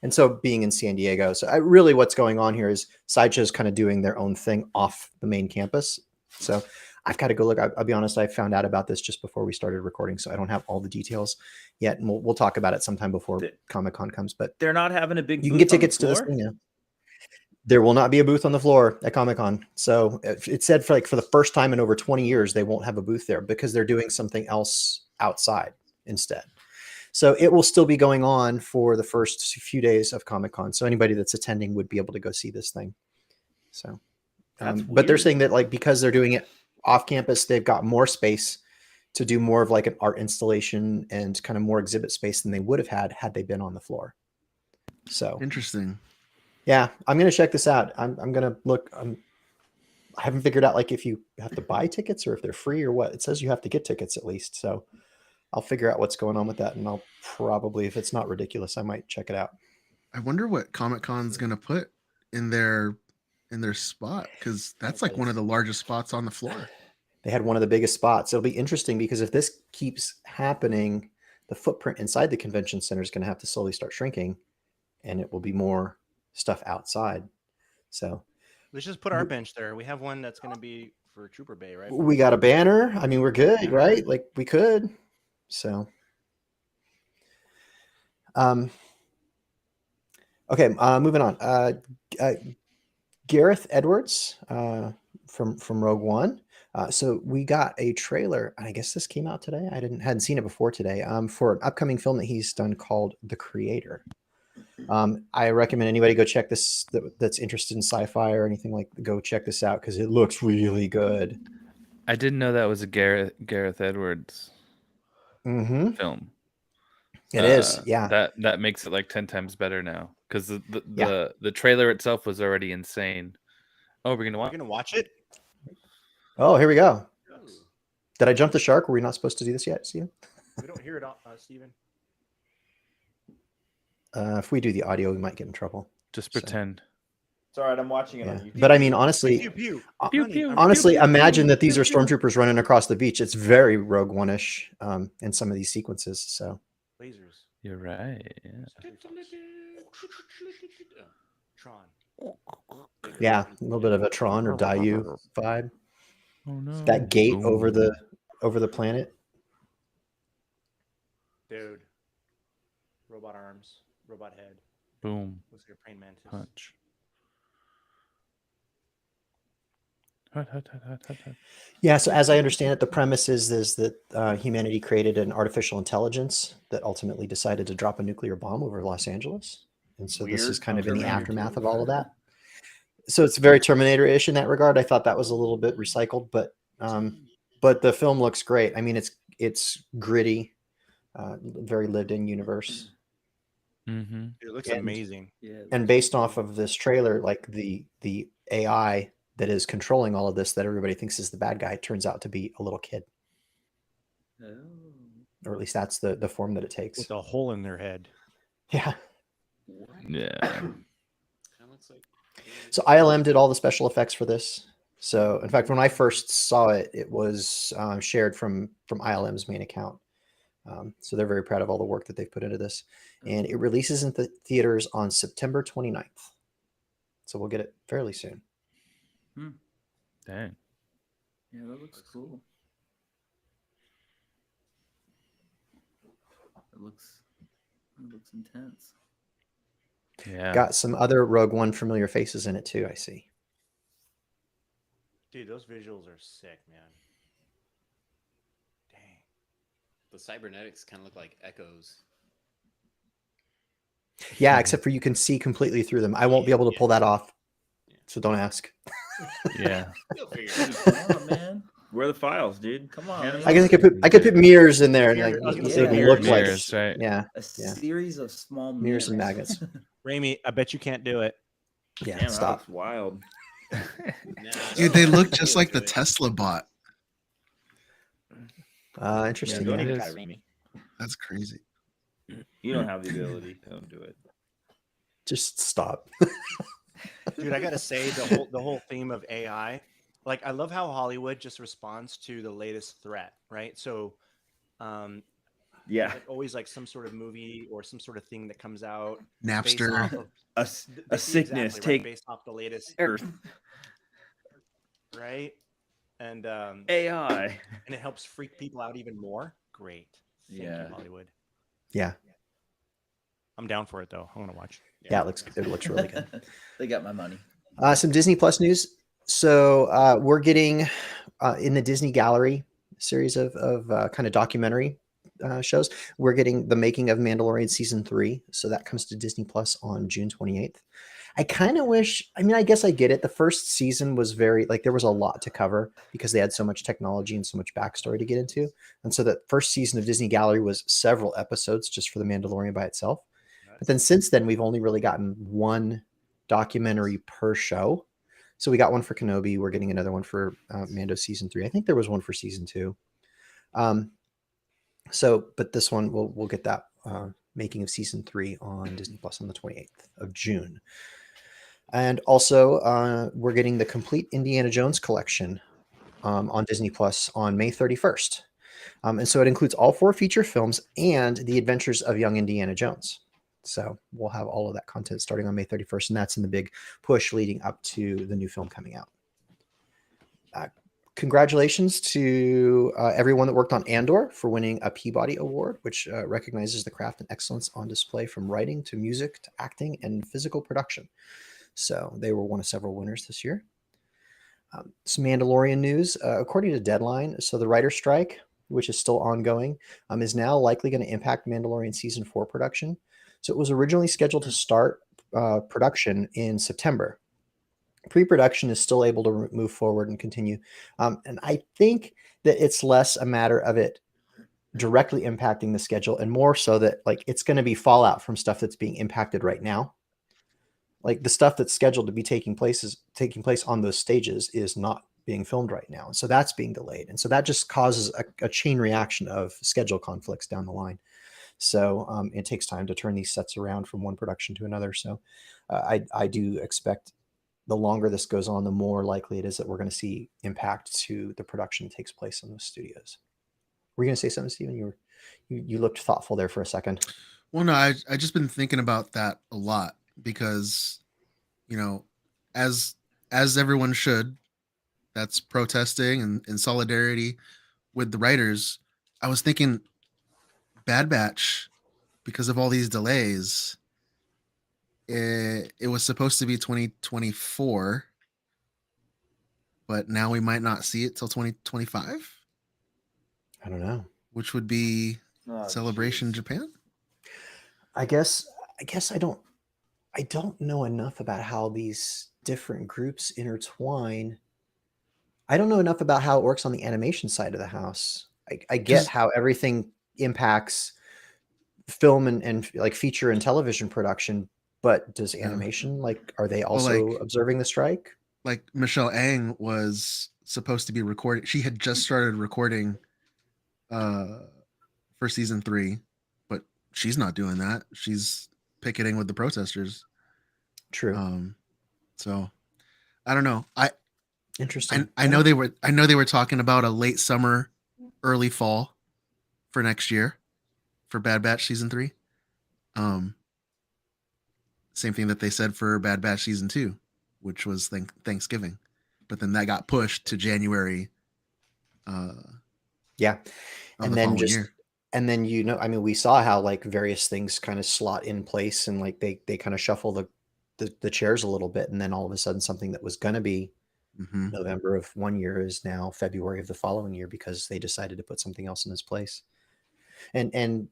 And so being in San Diego, really what's going on here is Sideshow's kind of doing their own thing off the main campus. So I've got to go look. I'll be honest, I found out about this just before we started recording, so I don't have all the details yet. And we'll talk about it sometime before Comic-Con comes. But they're not having a big. You can get tickets to this thing now. There will not be a booth on the floor at Comic-Con. So it said for the first time in over 20 years, they won't have a booth there because they're doing something else outside instead. So it will still be going on for the first few days of Comic-Con. So anybody that's attending would be able to go see this thing. So, but they're saying that because they're doing it off campus, they've got more space to do more of an art installation and kind of more exhibit space than they would have had they been on the floor. So interesting. Yeah, I'm going to check this out. I'm going to look. I haven't figured out if you have to buy tickets or if they're free or what. It says you have to get tickets at least. So I'll figure out what's going on with that. And I'll probably, if it's not ridiculous, I might check it out. I wonder what Comic-Con's going to put in their spot, because that's one of the largest spots on the floor. They had one of the biggest spots. It'll be interesting because if this keeps happening, the footprint inside the convention center is going to have to slowly start shrinking, and it will be more stuff outside. So let's just put our bench there. We have one that's going to be for Trooper Bay, right? We got a banner. I mean, we're good, right? We could. So okay, moving on. Gareth Edwards from Rogue One. So we got a trailer, and I guess this came out today. I hadn't seen it before today. For an upcoming film that he's done called The Creator. I recommend anybody go check this that's interested in sci-fi or anything go check this out because it looks really good. I didn't know that was a Gareth Edwards film. It is, yeah. That makes it 10 times better now because the trailer itself was already insane. Oh, we're gonna watch it. Oh, here we go. Did I jump the shark? Were we not supposed to do this yet, Steven? We don't hear it, Steven. If we do the audio, we might get in trouble. Just pretend. It's all right. I'm watching it on Yeah. YouTube. But I mean, honestly, Pew, pew. Pew, Honey, pew. I'm- honestly, pew, pew, imagine pew, that these pew, are pew. stormtroopers running across the beach. It's very Rogue One-ish in some of these sequences. So lasers. You're right. Yeah. Tron. yeah, a little bit of a Tron or Dayu vibe. Oh no. That gate Boom. over the planet. Dude. Robot arms. Robot head. Boom. Looks like a praying mantis. Punch. Hut, hut, hut, hut, hut, hut. Yeah, so as I understand it, the premise is that humanity created an artificial intelligence that ultimately decided to drop a nuclear bomb over Los Angeles. And so this Weird. is kind of in the Terminator aftermath too. of all of that. So it's very Terminator-ish in that regard. I thought that was a little bit recycled, but the film looks great. I mean, it's gritty, very lived-in universe. Mm-hmm. It looks And- amazing. Yeah. And based off of this trailer, like the AI that is controlling all of this that everybody thinks is the bad guy turns out to be a little kid, or at least that's the form that it takes. With a hole in their head. Yeah. Yeah. Kinda looks like So ILM did all the special effects for this. So in fact, when I first saw it, it was shared from ILM's main account. So they're very proud of all the work that they've put into this. And it releases in the theaters on September 29th. So we'll get it fairly soon. Dang. Yeah, that looks cool. It looks intense. Yeah. Got some other Rogue One familiar faces in it too, I see. Dude, those visuals are sick, man. Dang. the cybernetics kind of look like echoes. Yeah, except for you can see completely through them. I won't be able to pull that off. So don't ask. Yeah. You'll figure it out. Come on, man. Where are the files, dude? Come on. Man. man. I guess I could put mirrors in there and like I was gonna it say would mirrors, look like mirrors, right? yeah, A yeah. series of small Mirrors and mirrors. maggots. Raimi, I bet you can't do it. Yeah, Damn, that stop. looks wild. Dude, they look just like the Tesla bot. Interesting. go yeah. ahead. It Try is. Raimi. That's crazy. You don't have the ability. Don't do it. Just stop. Dude, I gotta say the whole theme of AI, like I love how Hollywood just responds to the latest threat, right? So Yeah. like always like some sort of movie or some sort of thing that comes out based Napster. off of A sickness exactly, right, take based off the latest Earth. right? And AI. and it helps freak people out even more. Great. Thank Yeah. you, Hollywood. Yeah, I'm down for it though. I want to watch. yeah, it looks really good. They got my money. Some Disney Plus news. So we're getting in the Disney Gallery series of kind of documentary shows. We're getting the making of Mandalorian season 3. So that comes to Disney Plus on June 28th. I kind of wish, I mean, I guess I get it. The first season was very, like, there was a lot to cover because they had so much technology and so much backstory to get into. And so the first season of Disney Gallery was several episodes just for the Mandalorian by itself. But then since then, we've only really gotten one documentary per show. So we got one for Kenobi. We're getting another one for Mando season 3. I think there was one for season 2. But this one we'll get that making of season 3 on Disney Plus on the 28th of June. And also we're getting the complete Indiana Jones collection on Disney Plus on May 31st. And so it includes all 4 feature films and the adventures of young Indiana Jones. So we'll have all of that content starting on May 31st, and that's in the big push leading up to the new film coming out. Congratulations to everyone that worked on Andor for winning a Peabody Award, which recognizes the craft and excellence on display from writing to music to acting and physical production. So they were one of several winners this year. Some Mandalorian news, according to Deadline. So the writer's strike, which is still ongoing, is now likely going to impact Mandalorian season 4 production. So it was originally scheduled to start production in September. Pre-production is still able to move forward and continue. And I think that it's less a matter of it directly impacting the schedule and more so that like it's going to be fallout from stuff that's being impacted right now. Like the stuff that's scheduled to be taking place on those stages is not being filmed right now. So that's being delayed. And so that just causes a chain reaction of schedule conflicts down the line. So it takes time to turn these sets around from one production to another. So I do expect the longer this goes on, the more likely it is that we're going to see impact to the production that takes place in those studios. Were you going to say something, Stephen? You looked thoughtful there for a second. Well, no, I just been thinking about that a lot because, as everyone should, that's protesting and in solidarity with the writers. I was thinking Bad Batch, because of all these delays, it was supposed to be 2024, but now we might not see it till 2025. I don't know. Which would be Celebration Japan. I guess I don't know enough about how these different groups intertwine. I don't know enough about how it works on the animation side of the house. I get how everything impacts film and like feature and television production, but does animation, like, are they also observing the strike? Like Michelle Ang was supposed to be recording. She had just started recording for season 3, but she's not doing that. She's picketing with the protesters. True. So I don't know. Interesting. I know they were talking about a late summer, early fall for next year for Bad Batch season 3. Same thing that they said for Bad Batch season 2, which was Thanksgiving, but then that got pushed to January. Yeah. And then, we saw how like various things kind of slot in place and like they kind of shuffle the chairs a little bit. And then all of a sudden something that was going to be November of one year is now February of the following year because they decided to put something else in its place. And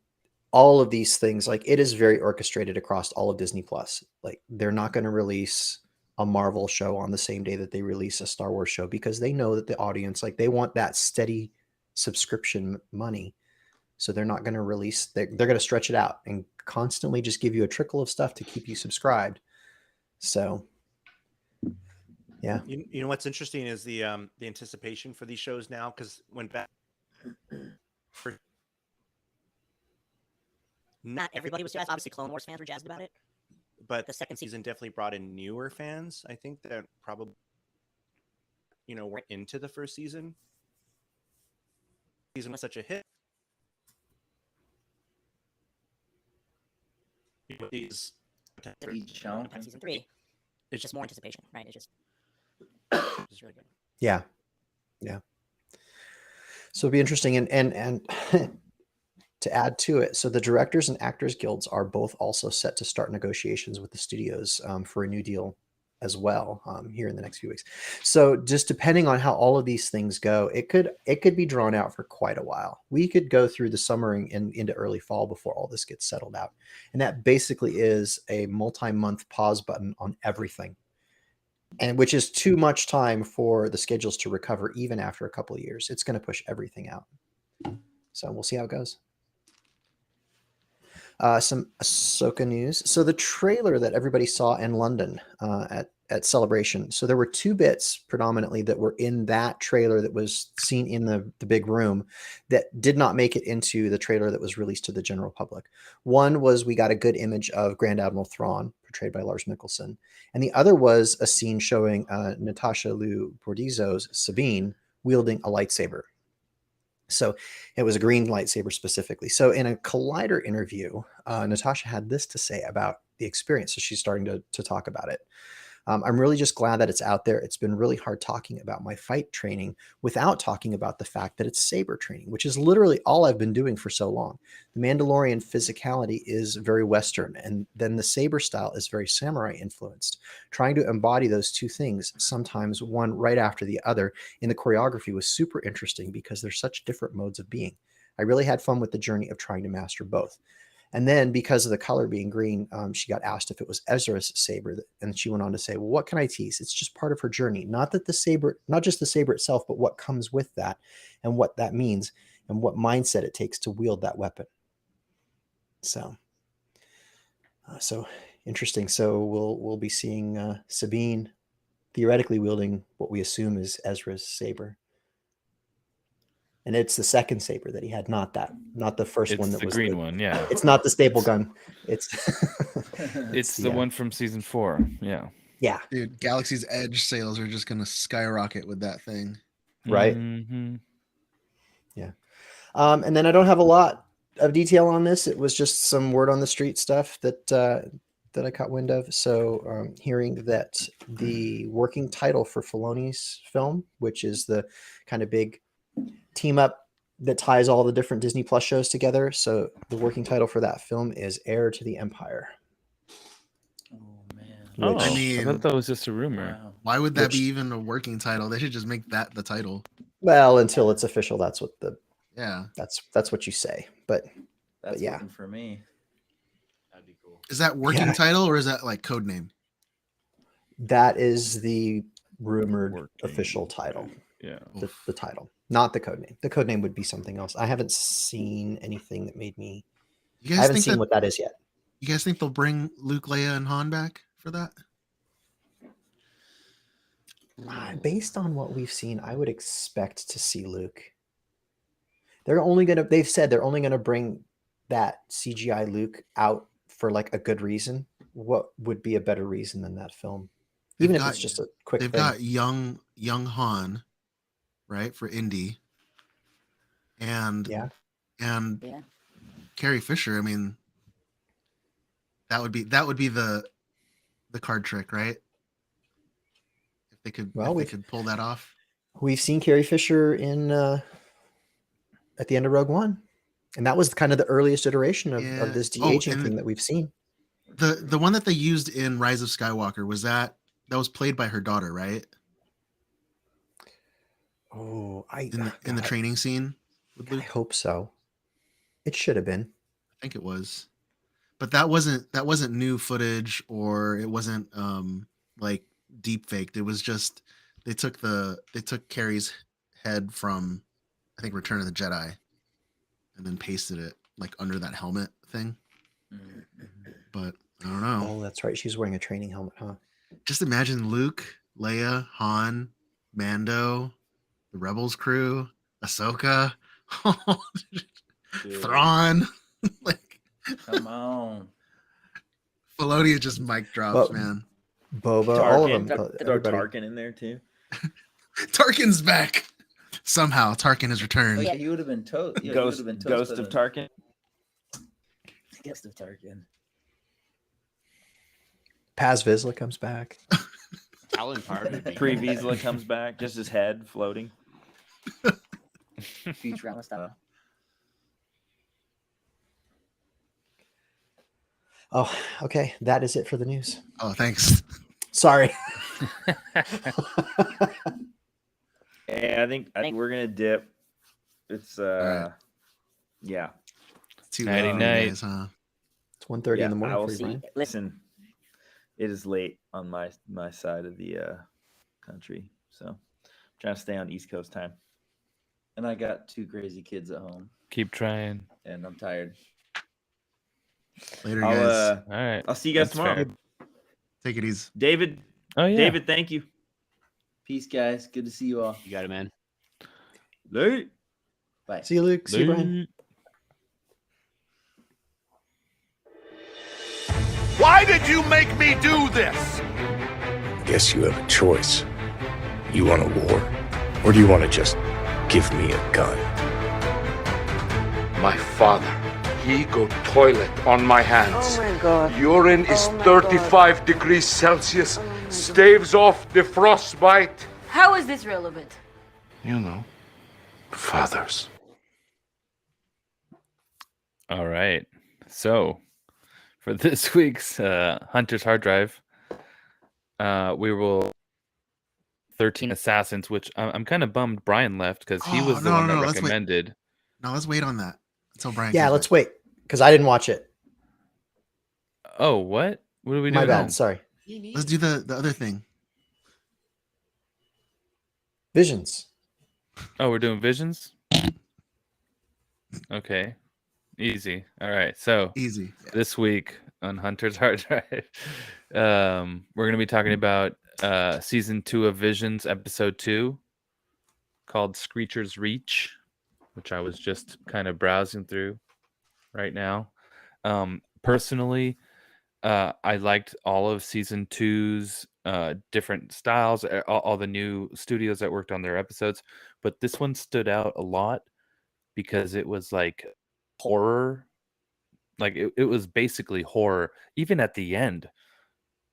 all of these things, like, it is very orchestrated across all of Disney Plus. Like, they're not going to release a Marvel show on the same day that they release a Star Wars show because they know that the audience, like, they want that steady subscription money. So they're not going to release, they're going to stretch it out and constantly just give you a trickle of stuff to keep you subscribed. Yeah. You know what's interesting is the anticipation for these shows now, because when not everybody was jazzed. Obviously, Clone Wars fans were jazzed about it. But the second season definitely brought in newer fans. I think that probably, were into the first season. Season was such a hit. Season 3. It's just more anticipation, right? It's just really good. Yeah. So it'll be interesting. And to add to it, so the Directors and Actors Guilds are both also set to start negotiations with the studios for a new deal as well here in the next few weeks. So just depending on how all of these things go, it could be drawn out for quite a while. We could go through the summer and into early fall before all this gets settled out. And that basically is a multi-month pause button on everything. And which is too much time for the schedules to recover even after a couple of years. It's going to push everything out. So we'll see how it goes. Some Ahsoka news. So the trailer that everybody saw in London at Celebration. So there were 2 bits predominantly that were in that trailer that was seen in the big room that did not make it into the trailer that was released to the general public. One was we got a good image of Grand Admiral Thrawn, portrayed by Lars Mikkelsen. And the other was a scene showing Natasha Liu Bordizzo's Sabine wielding a lightsaber. So it was a green lightsaber specifically. So in a Collider interview, Natasha had this to say about the experience. So she's starting to talk about it. I'm really just glad that it's out there. It's been really hard talking about my fight training without talking about the fact that it's saber training, which is literally all I've been doing for so long. The Mandalorian physicality is very Western, and then the saber style is very samurai influenced. Trying to embody those two things, sometimes one right after the other, in the choreography was super interesting because they're such different modes of being. I really had fun with the journey of trying to master both. And then because of the color being green, she got asked if it was Ezra's saber. And she went on to say, well, what can I tease? It's just part of her journey. Not just the saber itself, but what comes with that and what that means and what mindset it takes to wield that weapon. So interesting. So we'll be seeing Sabine theoretically wielding what we assume is Ezra's saber. And it's the second saber that he had, not the first one that was the green one. Yeah, it's not the staple gun. It's it's the one from season 4. Yeah. Yeah, Dude, Galaxy's Edge sales are just gonna skyrocket with that thing. right. Mhm. Yeah. And then I don't have a lot of detail on this. It was just some word on the street stuff that I caught wind of. So hearing that the working title for Filoni's film, which is the kind of big team up that ties all the different Disney Plus shows together. So the working title for that film is Heir to the Empire. Oh man. Oh, I I mean, thought that was just a rumor. Wow. Why would that Which- be even a working title? They should just make that the title. Well, until it's official, that's what Yeah. that's what you say. But That's yeah. working for me. That'd be cool. Is that working Yeah. title or is that like code name? that is the rumored Working. official title. Yeah. The title, not the code name. The code name would be something else. I haven't seen anything that made me. You I guys haven't think seen that what that is yet. you guys think they'll bring Luke, Leia, and Han back for that? Based on what we've seen, I would expect to see Luke. They've said they're only gonna bring that CGI Luke out for like a good reason. What would be a better reason than that film? They've Even if got- it's just a quick They've thing. got young Han, right, for Indy, and Yeah. and Yeah. Carrie Fisher. I mean, that would be the card trick, right? If they could, Well, if they we've- could pull that off. We've seen Carrie Fisher in at the end of Rogue One, and that was kind of the earliest iteration of Yeah. this Oh, de-aging and thing that we've seen. The one that they used in Rise of Skywalker that was played by her daughter, right? Oh, In the God, training scene with I Luke, hope so. It should have been. I think it was, but that wasn't new footage, or it wasn't like deep faked. It was just they took Carrie's head from, I think, Return of the Jedi, and then pasted it like under that helmet thing. But I don't know. Oh, that's right. She's wearing a training helmet, huh? Just imagine Luke, Leia, Han, Mando, the Rebels crew, Ahsoka, Dude, Thrawn. Like come on. Filoni just mic drops, Well, man. Boba, all of them. Throw Everybody. Tarkin in there too. Tarkin's back. Somehow Tarkin has returned. Oh, yeah, he would have been toast. Yeah, Ghost of Tarkin. Ghost of Tarkin. Paz Vizsla comes back. Alan Park would be Pre cool. Vizsla comes back, just his head floating. Futurama stuff. Oh, okay. That is it for the news. Oh, thanks. Sorry. Yeah, I think we're gonna dip. It's right. yeah. Too Nighty late, night. guys, huh? It's 1:30 in the I morning will for you, see. Brian. Listen, it is late on my side of the country, so I'm trying to stay on East Coast time. And I got 2 crazy kids at home, Keep trying. and I'm tired. Later, I'll guys. All right. I'll see you guys That's tomorrow. fair. Take it easy. David, Oh yeah. David, thank you. Peace, guys. Good to see you all. You got it, man. Late. Bye. See you, Luke. See you, Brian. Why did you make me do this? Guess you have a choice. You want a war, or do you want to just give me a gun? My father, he go toilet on my hands. Oh my God. Urine is 35 degrees Celsius, staves off the frostbite. How is this relevant? You know, fathers. All right. So for this week's Hunter's Hard Drive, we will 13 Assassins, which I'm kind of bummed Brian left because he Oh, was the no, one no, that let's wait. recommended. No, let's wait on that until Brian. Yeah, comes let's back. wait because I didn't watch it. Oh, what? What are we My doing? bad. now? Sorry. Let's do the other thing. Visions. Oh, we're doing Visions? Okay. Easy. All right. So Easy. this week on Hunter's Hard Drive, we're going to be talking about season 2 of Visions, episode 2, called Screecher's Reach, which I was just kind of browsing through right now. Personally, I liked all of season 2's different styles, all the new studios that worked on their episodes, but this one stood out a lot because it was like horror. Like it was basically horror, even at the end.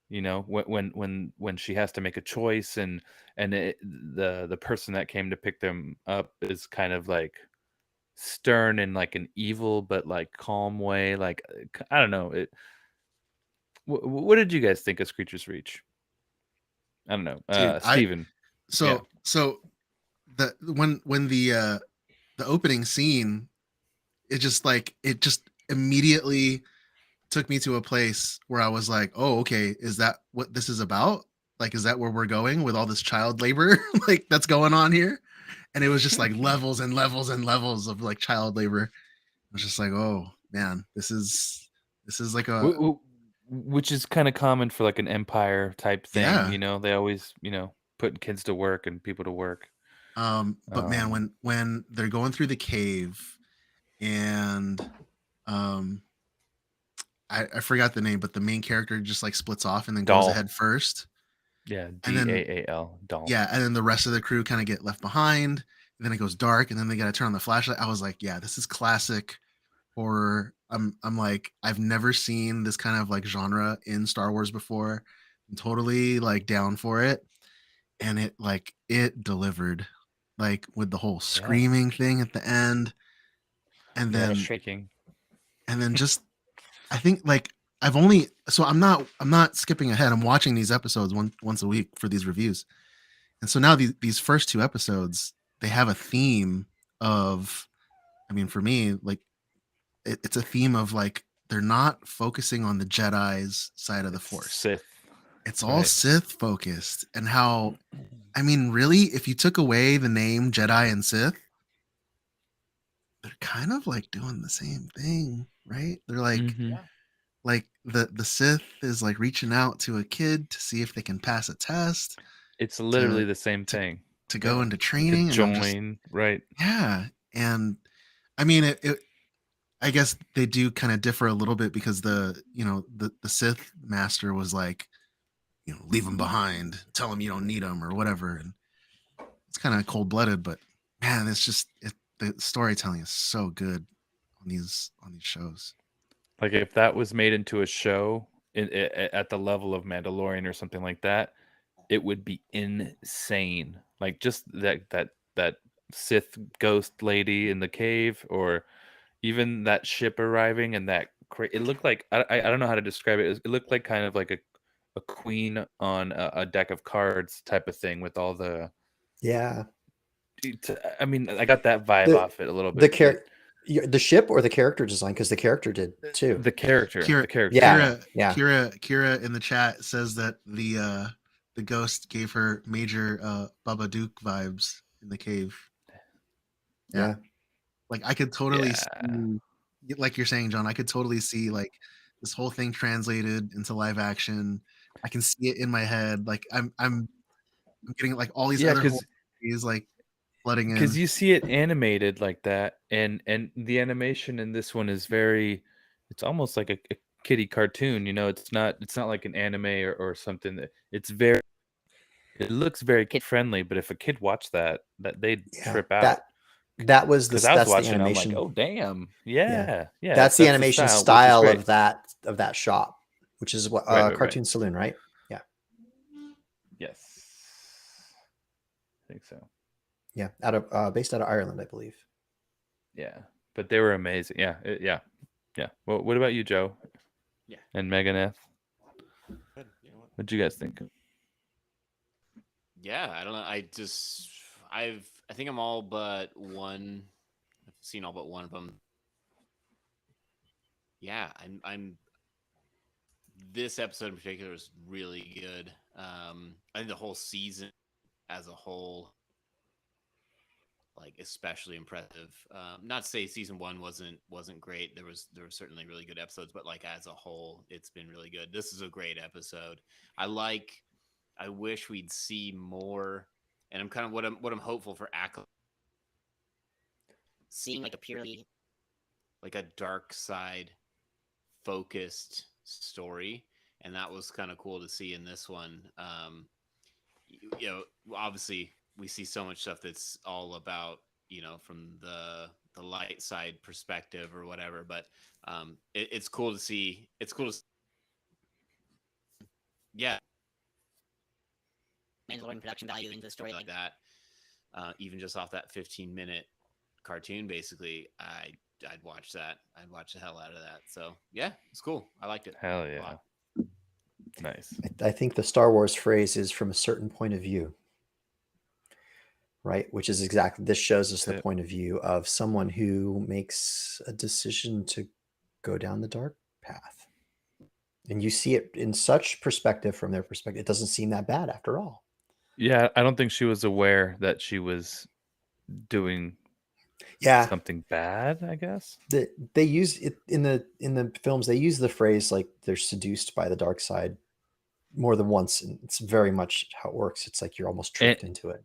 When she has to make a choice, and the person that came to pick them up is kind of like stern in like an evil but like calm way. Like I don't know. What did you guys think of Screecher's Reach? I don't know, Dude, Steven. So when the opening scene, it just immediately took me to a place where I was like, oh, okay, is that what this is about? Like, is that where we're going with all this child labor like that's going on here? And it was just like levels and levels and levels of like child labor. I was just like, oh man, this is like a Which is kind of common for like an empire type thing. Yeah. They always putting kids to work and people to work. But man, when they're going through the cave and I forgot the name, but the main character just like splits off and then goes Dahl. ahead first. Yeah, And then- Daal. Dahl. Yeah, and then the rest of the crew kind of get left behind. And then it goes dark, and then they got to turn on the flashlight. I was like, yeah, this is classic horror. I'm like, I've never seen this kind of like genre in Star Wars before. I'm totally like down for it. And it delivered, like with the whole screaming thing at the end. And then shaking. And then just I think like I'm not skipping ahead. I'm watching these episodes once a week for these reviews. And so now these first two episodes, they have a theme of, I mean, for me, like it's a theme of like they're not focusing on the Jedi's side of the Force. Sith. It's all Right. Sith focused. And how, I mean, really, if you took away the name Jedi and Sith, they're kind of like doing the same thing, right? They're like, Mhm. like the Sith is like reaching out to a kid to see if they can pass a test It's literally the same thing. to go into To training. And I'm just- join, right? yeah. And I mean, I guess they do kind of differ a little bit because the Sith master was like, leave them behind, tell them you don't need them or whatever. And it's kind of cold blooded, but man, the storytelling is so good on these shows. Like if that was made into a show at the level of Mandalorian or something like that, it would be insane. Like just that Sith ghost lady in the cave, or even that ship arriving and it looked like I don't know how to describe it. It looked like kind of like a queen on a deck of cards type of thing with all the. Yeah. I mean, I got that vibe The- off it a little bit. The ship or the character design, because the character did too. The character. Yeah. Kira in the chat says that the ghost gave her major Babadook vibes in the cave. Yeah. Like I could totally see, like you're saying, John, I could totally see like this whole thing translated into live action. I can see it in my head. Like I'm getting like all these other movies like flooding in. Because you see it animated like that, and the animation in this one is it's almost like a kiddie cartoon. It's not like an anime or something. It looks very kid friendly, but if a kid watched that they'd trip out. That was the, Because I was that's the watching, animation. I'm like, oh damn, yeah. That's the animation style which is of that shop, which is what Right. Cartoon Saloon, right? Yeah. Yes, I think so. Yeah, out of based out of Ireland, I believe. Yeah, but they were amazing. Yeah. Well, what about you, Joe? Yeah. And Megan F. Good. You know what? What'd you guys think? Yeah, I don't know. I think I'm all but one. I've seen all but one of them. Yeah, I'm. This episode in particular was really good. I think the whole season as a whole, like, especially impressive. Not to say season one wasn't great. There were certainly really good episodes, but like as a whole, it's been really good. This is a great episode. I wish we'd see more, and I'm kind of what I'm hopeful for Acolyte. Seeing like a purely like a dark side focused story, and that was kind of cool to see in this one. You know, obviously we see so much stuff that's all about, you know, from the light side perspective or whatever, but it's cool to see. It's cool to yeah, Mandalorian production value into a story like that, even just off that 15-minute cartoon, basically, I'd watch that. I'd watch the hell out of that. So yeah, it's cool. I liked it. Hell yeah. Nice. I think the Star Wars phrase is from a certain point of view, right? Which is exactly, this shows us the point of view of someone who makes a decision to go down the dark path. And you see it in such perspective from their perspective. It doesn't seem that bad after all. Yeah, I don't think she was aware that she was doing something bad, I guess. They use it in the films, they use the phrase like they're seduced by the dark side more than once, and it's very much how it works. It's like you're almost tricked into it.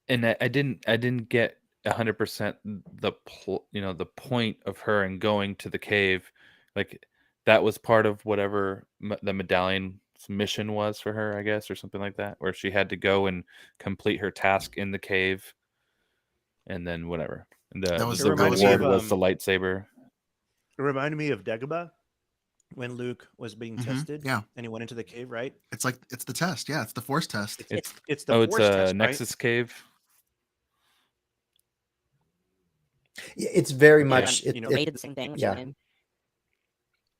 And I didn't get 100% the the point of her and going to the cave. Like that was part of whatever the medallion's mission was for her, I guess, or something like that, where she had to go and complete her task in the cave, and then whatever. And the reward was the lightsaber. It reminded me of Dagobah when Luke was being tested. Yeah, and he went into the cave, right? It's like it's the test. Yeah, it's the Force test. It's the Force test, Nexus right? cave. Yeah, it's very much rated the same thing. Yeah.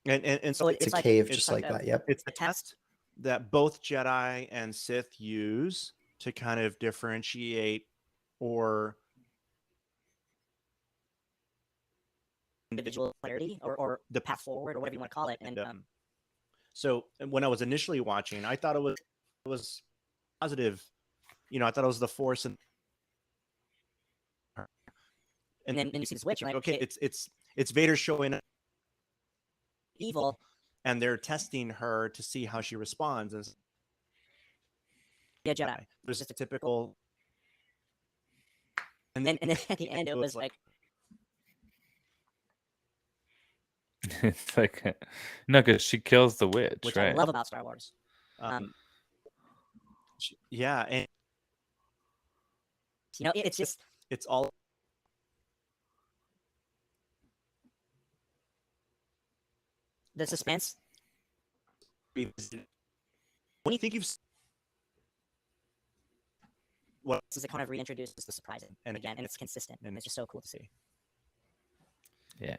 And so it's a cave just like that. Yep. It's the test that both Jedi and Sith use to kind of differentiate or individual clarity or the path forward or whatever you want to call it. And so when I was initially watching, I thought it was positive. You know, I thought it was the Force and then you see the switch, right? Okay, it's Vader showing up evil, and they're testing her to see how she responds. And yeah, Jedi. There's just a typical. And then at the end, it was like. It's like no, because she kills the witch, Which right? I love about Star Wars. Yeah, and you know, it's just it's all. The suspense. When you think you've what is it kind of reintroduces the surprising and again, and it's consistent, and it's just so cool to see. Yeah.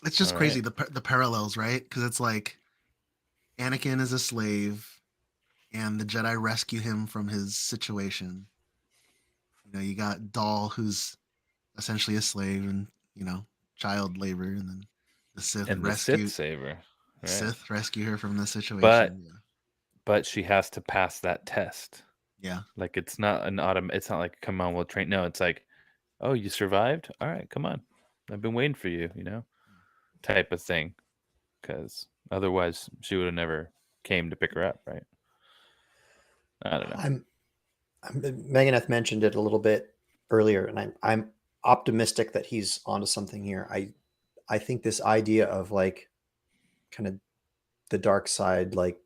It's just crazy the parallels, right? Because it's like Anakin is a slave, and the Jedi rescue him from his situation. You know, you got Dahl, who's essentially a slave and child labor, and then the Sith Sith saver. Right? Sith rescue her from the situation. But she has to pass that test. Yeah, like it's not an It's not like come on, we'll train. No, it's like, oh, you survived. All right, come on. I've been waiting for you. Type of thing, because otherwise she would have never came to pick her up, right? I don't know. Megadeth mentioned it a little bit earlier, and I'm optimistic that he's onto something here. I think this idea of like kind of the dark side, like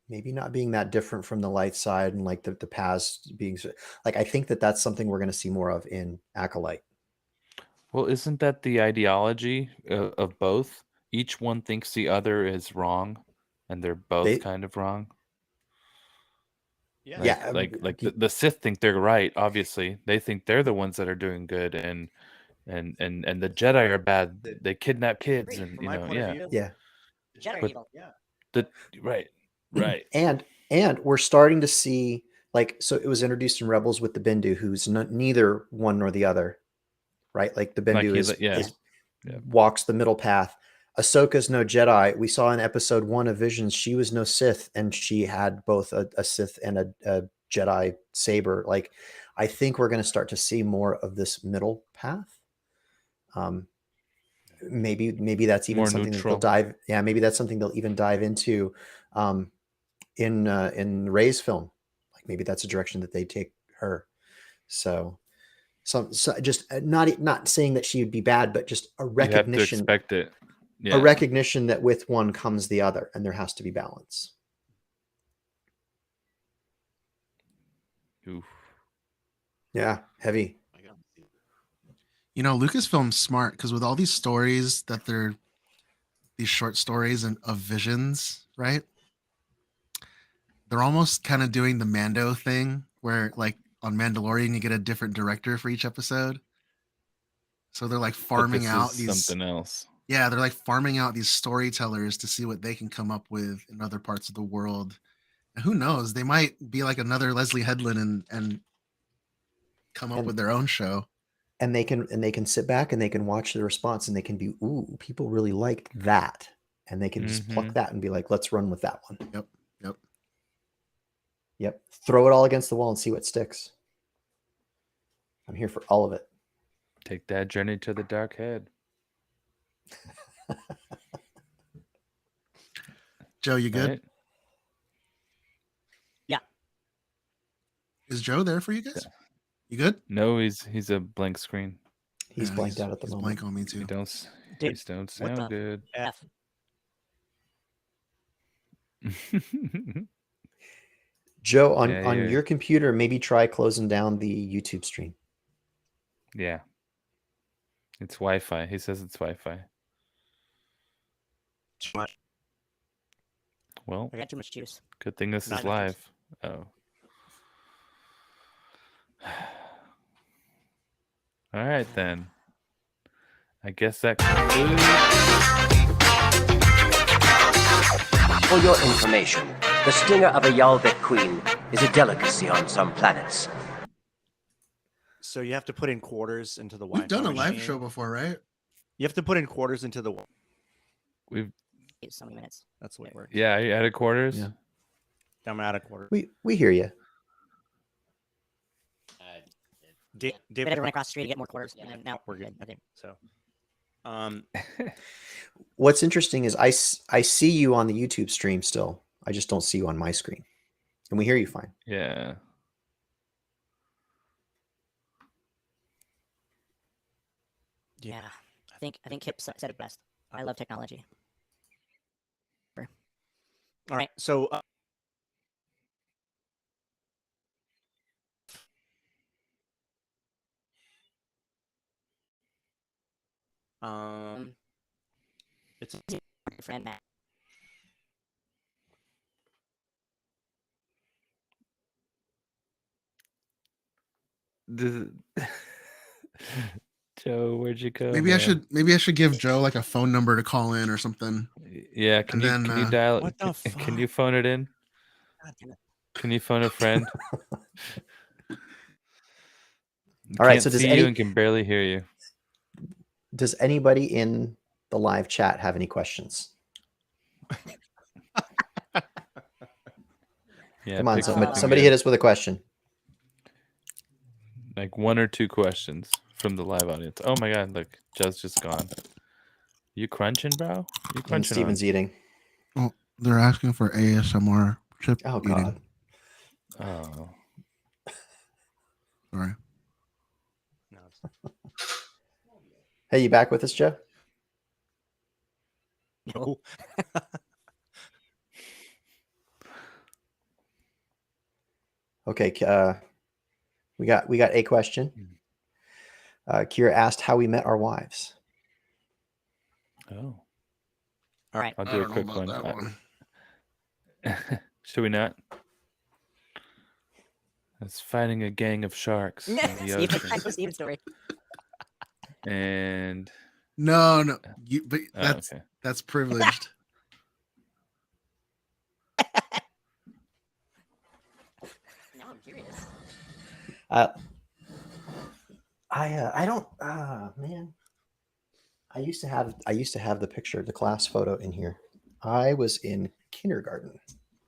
maybe not being that different from the light side, and like the past being like, I think that's something we're going to see more of in Acolyte. Well, isn't that the ideology of both? Each one thinks the other is wrong, and they're both kind of wrong. Yeah, like the Sith think they're right. Obviously, they think they're the ones that are doing good, and the Jedi are bad. They kidnap kids, and yeah. Jedi are evil. Yeah. Right. And we're starting to see, like, so it was introduced in Rebels with the Bendu, who's neither one nor the other. Right, like the Bendu walks the middle path. Ahsoka's no Jedi. We saw in episode 1 of Visions, she was no Sith, and she had both a Sith and a Jedi saber. Like, I think we're going to start to see more of this middle path. Maybe that's even more something neutral. That they'll dive. Yeah, maybe that's something they'll even dive into in Rey's film. Like maybe that's a direction that they take her. So just not saying that she would be bad, but just a recognition. You have to expect it. Yeah. a recognition that with one comes the other, and there has to be balance. Oof. Yeah, heavy. You know, Lucasfilm's smart because with all these stories that they're these short stories and of visions, right? They're almost kind of doing the Mando thing where like on Mandalorian you get a different director for each episode. So they're like But farming this out is these something else. Yeah, they're like farming out these storytellers to see what they can come up with in other parts of the world. And who knows, they might be like another Leslie Headland and come up And- with their own show. And they can sit back and they can watch the response and they can be, ooh, people really liked that. And they can just pluck Mhm. that and be like, let's run with that one. Yep. Yep. Throw it all against the wall and see what sticks. I'm here for all of it. Take that journey to the dark head. Joe, you good? Right? Is Joe there for you guys? You good? No, he's a blank screen. He's Yeah, blanked out at the he's moment. blank on me He too. don't Dude, he don't what sound good. F. Joe, on Yeah, yeah. your computer, maybe try closing down the YouTube stream. Yeah. It's Wi-Fi. He says it's Wi-Fi. Too much. Well, I got too much juice. good thing this Not is enough live. Oh. All right then. I guess that concludes. For your information, the stinger of a Yalbek queen is a delicacy on some planets. So you have to put in quarters into the We've Wi-Fi done a live machine. show before, right? You have to put in quarters into the. We've So many minutes. That's the way it works. yeah, you added quarters. Yeah. I'm out of quarter. We hear you. Dave, We had to run across the street to get more quarters. And then now we're good. I think. So, What's interesting is I see you on the YouTube stream still. I just don't see you on my screen. And we hear you fine. Yeah. Yeah. I think Kip said it best. I love technology. all right. So, it's Your friend Matt. Joe, where'd you go? Maybe I should give Joe like a phone number to call in or something. Yeah, can And you then, dial what the can you phone it in? God damn it. Can you phone a friend? All right, Can't so does see any- you and can barely hear you. Does anybody in the live chat have any questions? Yeah, Come on, pick somebody, something somebody good. hit us with a question. Like 1 or 2 questions from the live audience. Oh my god, look, Joe's just gone. You crunching, bro? You And crunching? Steven's eating. Oh, they're asking for ASMR chip Oh eating. God. Oh. Sorry. no, it's Hey, you back with us, Joe? no. Okay. We got a question. Kira asked how we met our wives. Oh. All right. I'll I do a don't know quick about one. that one. Should we not? It's fighting a gang of sharks in the Steve, ocean. that's the Steven story. And No, but oh, that's okay. that's privileged. Now I'm curious. I don't man. I used to have the picture, the class photo in here. I was in kindergarten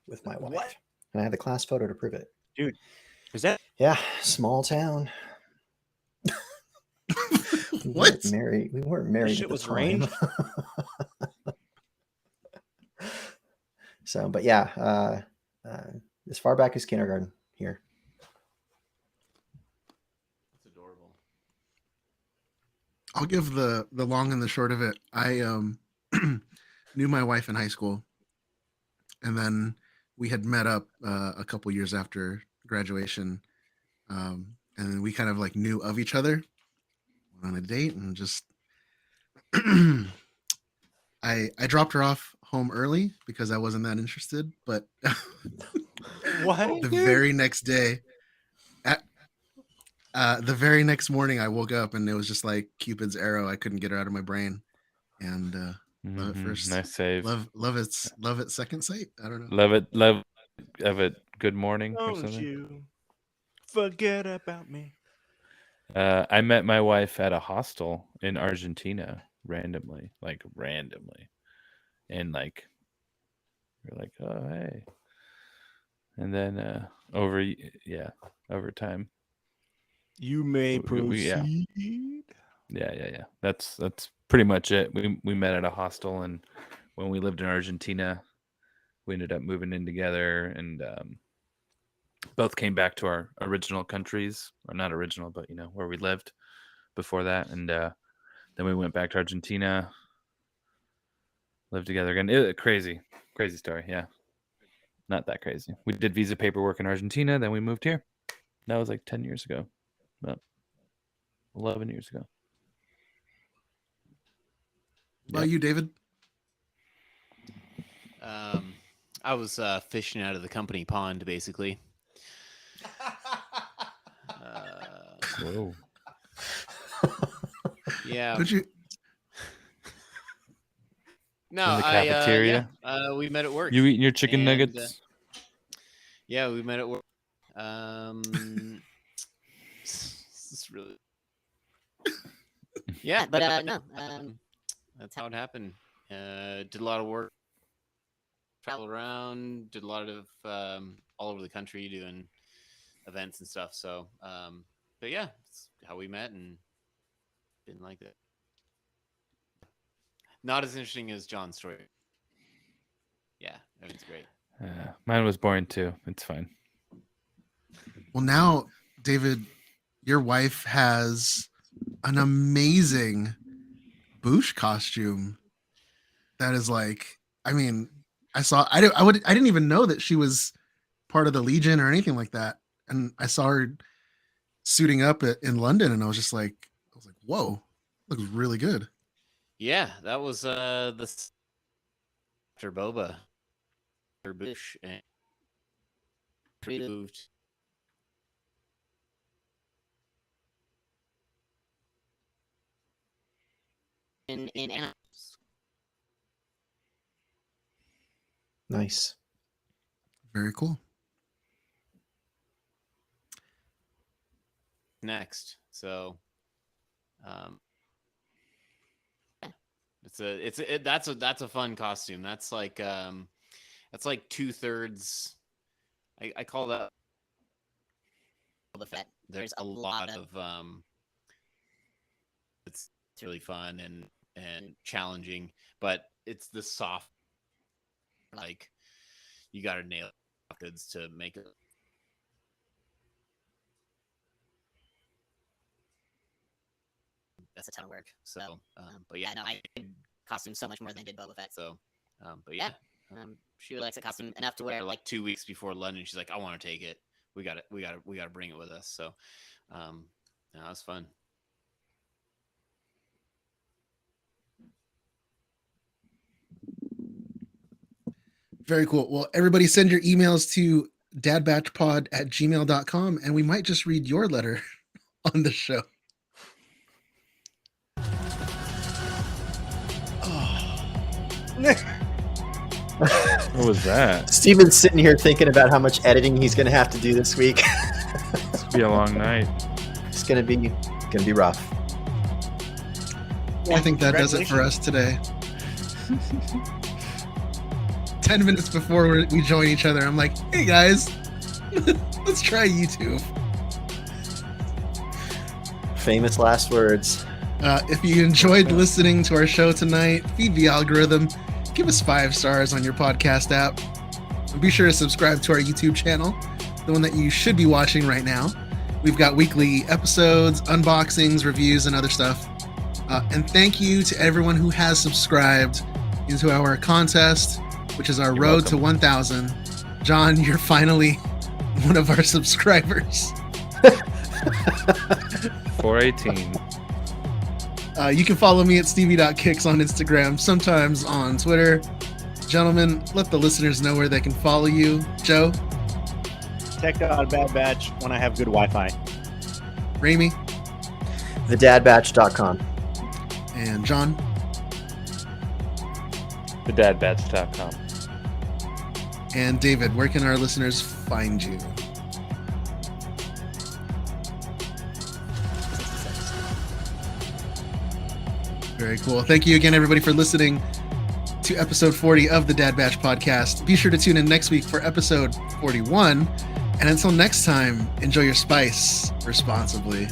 with my wife. What? And I had the class photo to prove it. Dude, is that Yeah, small town. We What? weren't married. We weren't married. shit at the was time. arranged? So, but yeah, as far back as kindergarten here. That's adorable. I'll give the long and the short of it. I knew my wife in high school, and then we had met up a couple years after graduation, and then we kind of like knew of each other, went on a date, and just I dropped her off home early because I wasn't that interested, but What? the very next day, the very next morning, I woke up and it was just like Cupid's arrow. I couldn't get her out of my brain, and love at first, Nice save. love at second sight. I don't know. Love it. Good morning or Don't something. you forget about me. I met my wife at a hostel in Argentina randomly, and like we're like, oh hey, and then over time. You may proceed. Yeah. That's pretty much it. We met at a hostel, and when we lived in Argentina, we ended up moving in together, and both came back to our original countries, or not original, but where we lived before that, and then we went back to Argentina, lived together again. Crazy story. Yeah, not that crazy. We did visa paperwork in Argentina, then we moved here. That was like 10 years ago. About 11 years ago. What about you, David? I was fishing out of the company pond, basically. Whoa. Yeah. Could you? No, In the cafeteria? we met at work. You eating your chicken nuggets? Yeah, we met at work. This is really. Yeah, but no. That's how it happened. Did a lot of work, traveled around, did a lot of all over the country doing events and stuff. So, but yeah, it's how we met and didn't like that. Not as interesting as John's story. Yeah, everything's great. Mine was boring too. It's fine. Well, now, David, your wife has an amazing Boosh costume. That is like, I mean, I didn't even know that she was part of the Legion or anything like that. And I saw her suiting up in London, and I was like, whoa, looks really good. Yeah, that was the after Boba, or Bush, and moved. In animals. Nice. Very cool. Next, so that's a fun costume. That's like 2/3. I call that the Fett. there's a lot of it's really fun and challenging, but it's the soft, like you got to nail goods to make it. That's a ton of work. So, but yeah, no, I did costume so much more than I did Boba Fett. So, but yeah, she likes a costume enough to wear like 2 weeks before London. She's like, I want to take it. We got to bring it with us. So, no, that was fun. Very cool. Well, everybody send your emails to dadbatchpod@gmail.com, and we might just read your letter on the show. What was that? Steven's sitting here thinking about how much editing he's going to have to do this week. It's gonna be a long night. It's going to be rough. I think that does it for us today. 10 minutes before we join each other, I'm like, hey guys, let's try YouTube. Famous last words. If you enjoyed listening to our show tonight, feed the algorithm, give us 5 stars on your podcast app. And be sure to subscribe to our YouTube channel, the one that you should be watching right now. We've got weekly episodes, unboxings, reviews, and other stuff. And thank you to everyone who has subscribed. into our contest, which is our You're road welcome. to 1,000. John, you're finally one of our subscribers. 418. You can follow me at stevie.kicks on Instagram, sometimes on Twitter. Gentlemen, let the listeners know where they can follow you. Joe, Tech.badbatch when I have good Wi-Fi. Ramey, thedadbatch.com. and John. Thedadbatch.com. And David, where can our listeners find you? Very cool. Thank you again, everybody, for listening to episode 40 of the Dad Batch podcast. Be sure to tune in next week for episode 41. And until next time, enjoy your spice responsibly.